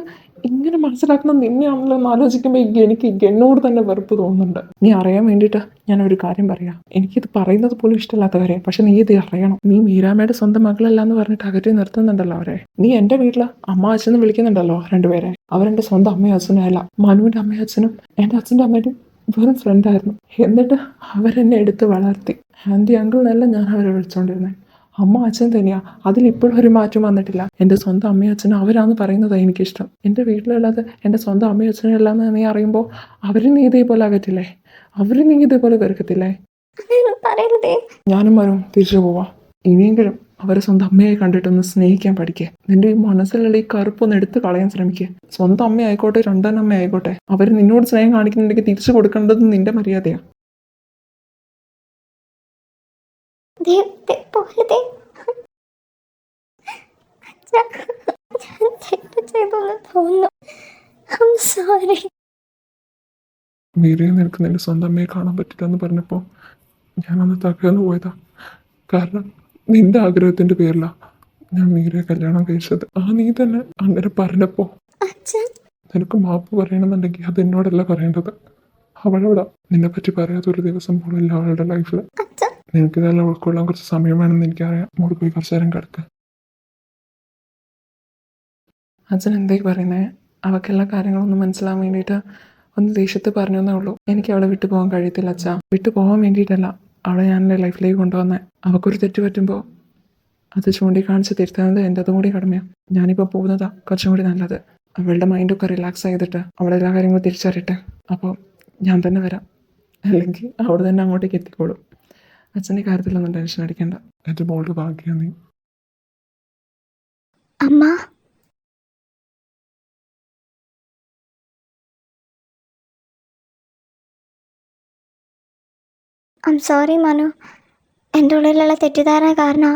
ഇങ്ങനെ മനസ്സിലാക്കുന്ന നിന്നെയാണല്ലോ എന്ന് ആലോചിക്കുമ്പോൾ എനിക്ക് എന്നോട് തന്നെ വെറുപ്പ് തോന്നുന്നുണ്ട്. നീ അറിയാൻ വേണ്ടിയിട്ട് ഞാനൊരു കാര്യം പറയാം. എനിക്കിത് പറയുന്നത് പോലും ഇഷ്ടമില്ലാത്ത കാര്യം, പക്ഷെ നീ ഇത് അറിയണം. നീ മീരാമ്മയുടെ സ്വന്തം മകളല്ല എന്ന് പറഞ്ഞിട്ട് അകറ്റി നിർത്തുന്നുണ്ടല്ലോ അവരെ. നീ എൻ്റെ വീട്ടിൽ അമ്മ അച്ഛനും വിളിക്കുന്നുണ്ടല്ലോ രണ്ടുപേരെ. അവരെൻ്റെ സ്വന്തം അമ്മയും അച്ഛനും അല്ല. മനുവിൻ്റെ അമ്മയും അച്ഛനും എൻ്റെ അച്ഛൻ്റെ അമ്മയും വെറും ഫ്രണ്ടായിരുന്നു. എന്നിട്ട് അവരെന്നെ എടുത്ത് വളർത്തി. ആൻറ്റി അങ്കിൾ എന്നല്ല ഞാൻ അവരെ വിളിച്ചുകൊണ്ടിരുന്നത്. അമ്മ അച്ഛൻ തന്നെയാ. അതിലിപ്പോഴും ഒരു മാറ്റം വന്നിട്ടില്ല. എൻ്റെ സ്വന്തം അമ്മയും അച്ഛനും അവരാന്ന് പറയുന്നതാണ് എനിക്കിഷ്ടം. എൻ്റെ വീട്ടിലുള്ളത് എൻ്റെ സ്വന്തം അമ്മയും അച്ഛനും അല്ലാന്ന് നീ അറിയുമ്പോൾ അവരും നീ ഇതേപോലെ അകറ്റില്ലേ? അവരും നീ ഇതേപോലെ വെറുക്കത്തില്ലേ? ഞാനും വരും തിരിച്ചു പോവാം. ഇനിയെങ്കിലും അവരെ സ്വന്തം അമ്മയായി കണ്ടിട്ടൊന്ന് സ്നേഹിക്കാൻ പഠിക്കുക. നിന്റെ ഈ മനസ്സിലുള്ള ഈ കറുപ്പൊന്ന് എടുത്ത് കളയാൻ ശ്രമിക്കുക. സ്വന്തം അമ്മ ആയിക്കോട്ടെ രണ്ടാനമ്മ ആയിക്കോട്ടെ, അവർ നിന്നോട് സ്നേഹം കാണിക്കുന്നുണ്ടെങ്കിൽ തിരിച്ചു കൊടുക്കേണ്ടത് നിന്റെ മര്യാദയാണ്. ഞാൻ തെറ്റ് ചെയ്തെന്ന് തോന്നുന്നു. I'm sorry. മീരയെ നിനക്ക് നിന്റെ സ്വന്തം അമ്മയെ കാണാൻ പറ്റില്ല എന്ന് പറഞ്ഞപ്പോൾ ഞാനന്ന് തകർന്നു പോയതാ. കാരണം നിന്റെ ആഗ്രഹത്തിൻ്റെ പേരിലാണ് ഞാൻ മീരയെ കല്യാണം കഴിച്ചത്. നീ തന്നെ അങ്ങനെ പറഞ്ഞപ്പോൾ അച്ഛൻ, നിനക്ക് മാപ്പ് പറയണമെന്നുണ്ടെങ്കിൽ അത് എന്നോടല്ല പറയേണ്ടത്, അവളോടാ. നിന്നെ പറ്റി പറയാത്തൊരു ദിവസം പോലില്ല അവളുടെ ലൈഫിൽ. അച്ഛൻ. നിനക്കിതെല്ലാം ഉൾക്കൊള്ളാൻ കുറച്ച് സമയം വേണമെന്ന് എനിക്കറിയാം. മോള് പോയി കുറച്ച് നേരം കിടക്കുക. അച്ഛൻ എന്തായി പറയുന്നത്? അവൾക്കെല്ലാ കാര്യങ്ങളൊന്നും മനസ്സിലാൻ വേണ്ടിയിട്ട് ഒന്ന് ദേഷ്യത്തിൽ പറഞ്ഞേ ഉള്ളൂ. എനിക്ക് അവളെ വിട്ടു പോകാൻ കഴിയത്തില്ല അച്ഛാ. വിട്ടു പോകാൻ വേണ്ടിയിട്ടല്ല അവളെ ഞാൻ എൻ്റെ ലൈഫിലേക്ക് കൊണ്ടുവന്നത്. അവൾക്കൊരു തെറ്റ് പറ്റുമ്പോൾ അത് ചൂണ്ടിക്കാണിച്ച് തിരുത്തുന്നത് എൻ്റെ അതും കൂടി കടമയാണ്. ഞാനിപ്പോൾ പോകുന്നതാ കുറച്ചും കൂടി നല്ലത്. അവളുടെ മൈൻഡൊക്കെ റിലാക്സ് ചെയ്തിട്ട് അവളെല്ലാ കാര്യങ്ങളും തിരിച്ചറിയട്ടെ. അപ്പോൾ ഞാൻ തന്നെ വരാം, അല്ലെങ്കിൽ അവിടെ തന്നെ അങ്ങോട്ടേക്ക് എത്തിക്കോളും. അച്ഛൻ്റെ കാര്യത്തിലൊന്നും ടെൻഷൻ അടിക്കേണ്ട. എൻ്റെ മോളുടെ ഭാഗ്യം നീ. അമ്മ. I'm sorry Manu. എൻ്റെ ഉള്ളിലുള്ള തെറ്റിദ്ധാരണ കാരണം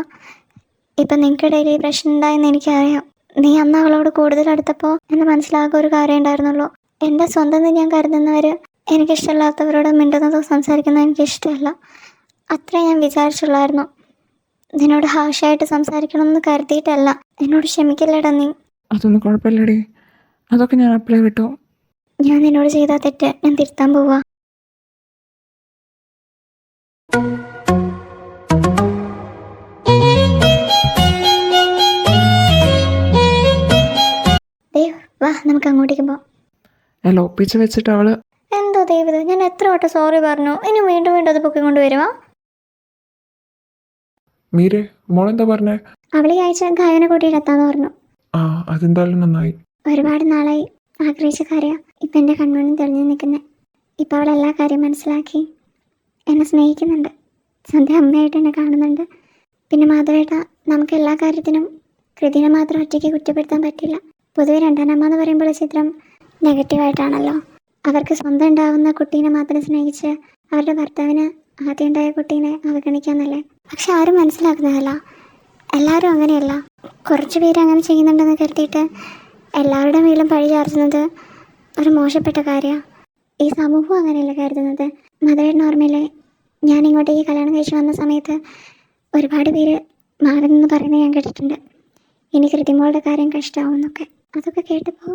ഇപ്പം നിങ്ങൾക്കിടയിൽ ഈ പ്രശ്നം ഉണ്ടായെന്ന് എനിക്കറിയാം. നീ അന്ന് അവളോട് കൂടുതൽ അടുത്തപ്പോൾ എൻ്റെ മനസ്സിലാകെ ഒരു കാര്യം ഉണ്ടായിരുന്നുള്ളൂ. എൻ്റെ സ്വന്തം ഞാൻ കരുതുന്നവർ എനിക്കിഷ്ടമില്ലാത്തവരോട് മിണ്ടുന്നതോ സംസാരിക്കുന്നതോ എനിക്കിഷ്ടമല്ല. അത്രേ ഞാൻ വിചാരിച്ചുള്ളായിരുന്നു. നിന്നോട് ഹാർഷായിട്ട് സംസാരിക്കണമെന്ന് കരുതിയിട്ടല്ല. എന്നോട് ക്ഷമിക്കില്ലടാ നീ. അതൊന്നും കുഴപ്പമില്ലടി, അതൊക്കെ ഞാൻ അപ്ലൈ വിട്ടു. ഞാൻ നിന്നോട് ചെയ്ത തെറ്റ് ഞാൻ തിരുത്താൻ പോവാ. വാ, നമുക്ക് അങ്ങോട്ടേക്ക് പോവാം. അല്ല, ഒപ്പിച്ച് വെച്ചിട്ട് അവള് എന്തോ ദൈവത്, ഞാൻ എത്ര വട്ടം സോറി പറഞ്ഞു, ഇനി വീണ്ടും വീണ്ടും അത് പൊക്കിക്കൊണ്ട് വരുവാ. മീരെ മോളെന്താ പറഞ്ഞേ? അവളീ ആഴ്ച ഗായനെ കൂട്ടിയിട്ട് എത്താന്ന് പറഞ്ഞു. അതെന്തായാലും നന്നായി. ഒരുപാട് നാളായി ആഗ്രഹിച്ച കാര്യ ഇപ്പം എൻ്റെ കൺമുന്നിൽ തെളിഞ്ഞു നിൽക്കുന്നത്. ഇപ്പം അവളെല്ലാ കാര്യം മനസ്സിലാക്കി എന്നെ സ്നേഹിക്കുന്നുണ്ട്. സ്വന്തം അമ്മയായിട്ട് എന്നെ കാണുന്നുണ്ട്. പിന്നെ മാധവേട്ട, നമുക്ക് എല്ലാ കാര്യത്തിനും കൃതിനെ മാത്രം ഒറ്റയ്ക്ക് കുറ്റപ്പെടുത്താൻ പറ്റില്ല. പൊതുവെ രണ്ടാനമ്മ എന്ന് പറയുമ്പോൾ ചിത്രം നെഗറ്റീവായിട്ടാണല്ലോ. അവർക്ക് സ്വന്തം ഉണ്ടാവുന്ന കുട്ടീനെ മാത്രം സ്നേഹിച്ച് അവരുടെ ഭർത്താവിന് ആദ്യം ഉണ്ടായ കുട്ടീനെ അവഗണിക്കാന്നല്ലേ. പക്ഷെ ആരും മനസ്സിലാക്കുന്നതല്ല. എല്ലാവരും അങ്ങനെയല്ല. കുറച്ച് പേര് അങ്ങനെ ചെയ്യുന്നുണ്ടെന്ന് കരുതിയിട്ട് എല്ലാവരുടെ മേലും പഴി ചാർത്തുന്നത് ഒരു മോശപ്പെട്ട കാര്യമാണ്. ഈ സമൂഹം അങ്ങനെയല്ല കരുതുന്നത്. മധുവേട്ടൻ ഓർമ്മയില്ലേ, ഞാൻ ഇങ്ങോട്ടേക്ക് കല്യാണം കഴിച്ച് വന്ന സമയത്ത് ഒരുപാട് പേര് മാറി നിന്ന് പറയുന്നത് ഞാൻ കേട്ടിട്ടുണ്ട്. ഇനി കൃതിമോളുടെ കാര്യം കഷ്ടമാവും എന്നൊക്കെ. അതൊക്കെ കേട്ടപ്പോൾ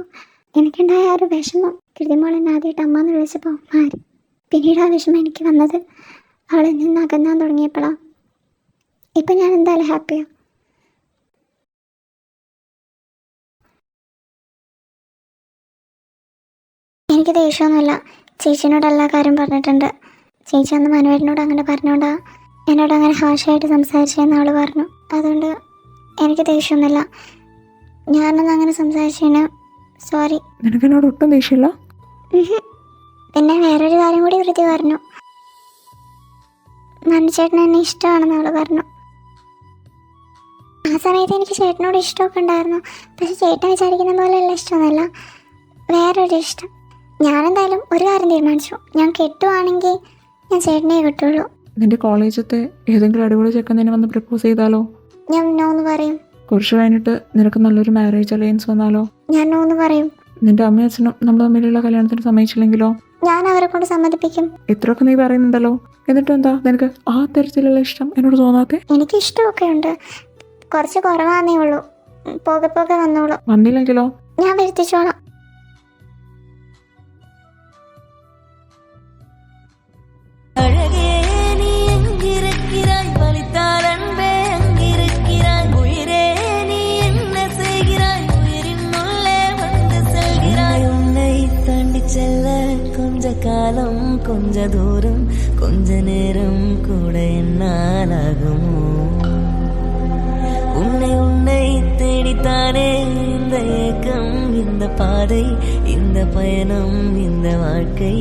എനിക്കുണ്ടായ ആ ഒരു വിഷമം, കൃതിമോൾ എന്നെ ആദ്യമായിട്ട് അമ്മ എന്ന് വിളിച്ചപ്പോൾ മാറി. പിന്നീട് ആ വിഷമം എനിക്ക് വന്നത് അവളിൽ നിന്ന് അകന്നാൻ തുടങ്ങിയപ്പോഴാണ്. ഇപ്പം ഞാൻ എന്തായാലും ഹാപ്പിയാണ്. എനിക്ക് ദേഷ്യമൊന്നുമില്ല. ചേച്ചിനോട് എല്ലാ കാര്യം പറഞ്ഞിട്ടുണ്ട്. ചേച്ചി അന്ന് മനുവേട്ടനോട് അങ്ങനെ പറഞ്ഞോണ്ടാ എന്നോട് അങ്ങനെ ഹാർഷായിട്ട് സംസാരിച്ചതെന്ന് അവൾ പറഞ്ഞു. അതുകൊണ്ട് എനിക്ക് ദേഷ്യമൊന്നുമില്ല. ഞാനൊന്നും അങ്ങനെ സംസാരിച്ചതിന് സോറി. നിനക്കെന്നോട് ഒട്ടും ദേഷ്യമില്ല? പിന്നെ വേറൊരു കാര്യം കൂടി കൃതി പറഞ്ഞു. മനുചേട്ടൻ എന്നെ ഇഷ്ടമാണെന്ന് അവൾ പറഞ്ഞു. ആ സമയത്ത് എനിക്ക് ചേട്ടനോട് ഇഷ്ടമൊക്കെ ഉണ്ടായിരുന്നു. പക്ഷെ ചേട്ടൻ വിചാരിക്കുന്ന പോലെയുള്ള ഇഷ്ടമൊന്നുമല്ല, വേറൊരു ഇഷ്ടം. ഞാനെന്തായാലും ഒരു കാര്യം തീരുമാനിച്ചു. ഞാൻ കെട്ടുവാണെങ്കിൽ ഞാൻ ചേട്ടനെ കിട്ടുള്ളൂ. നിന്റെ കോളേജത്തെ ഏതെങ്കിലും അടിപൊളി ചെക്കൻ നിന്നെ വന്ന് പ്രപ്പോസ് ചെയ്താലോ? ഞാൻ നോ എന്ന് പറയും. കുറച്ച് കഴിഞ്ഞിട്ട് നിനക്ക് നല്ലൊരു മാരേജ് അലയൻസ് വന്നാലോ? ഞാൻ നോ എന്ന് പറയും. നിന്റെ അമ്മയും അച്ഛനും നമ്മൾ തമ്മിലുള്ള കല്യാണത്തിന് സമ്മതിച്ചില്ലെങ്കിലോ? ഞാൻ അവരെ കൊണ്ട് സമ്മതിപ്പിക്കും. ഇത്രയൊക്കെ നീ പറയുന്നുണ്ടല്ലോ, എന്നിട്ടും എന്താ നിനക്ക് ആ തരത്തിലുള്ള ഇഷ്ടം എന്നോട് തോന്നാത്തെ? എനിക്ക് ഇഷ്ടമൊക്കെ ഉണ്ട്, കുറച്ച് കുറവാന്നേ ഉള്ളൂ. പോകെ പോകെ വന്നോളൂ. വന്നില്ലെങ്കിലോ? ഞാൻ വരുത്തിച്ചോളാം. அழகே நீ எங்கிருக்கிறாய், வலித்தால் அன்பே அங்கிருக்கிறாய். உயிரே நீ என்ன செய்கிறாய், உயிரின் உள்ளே வந்து செல்கிறாய். உன்னை தாண்டி செல்ல கொஞ்ச காலம், கொஞ்ச தூரம், கொஞ்ச நேரம் கூட என்னால் ஆகுமோ? உன்னை தேடித்தானே இந்த ஏக்கம், இந்த பாதை, இந்த பயணம், இந்த வாழ்க்கை.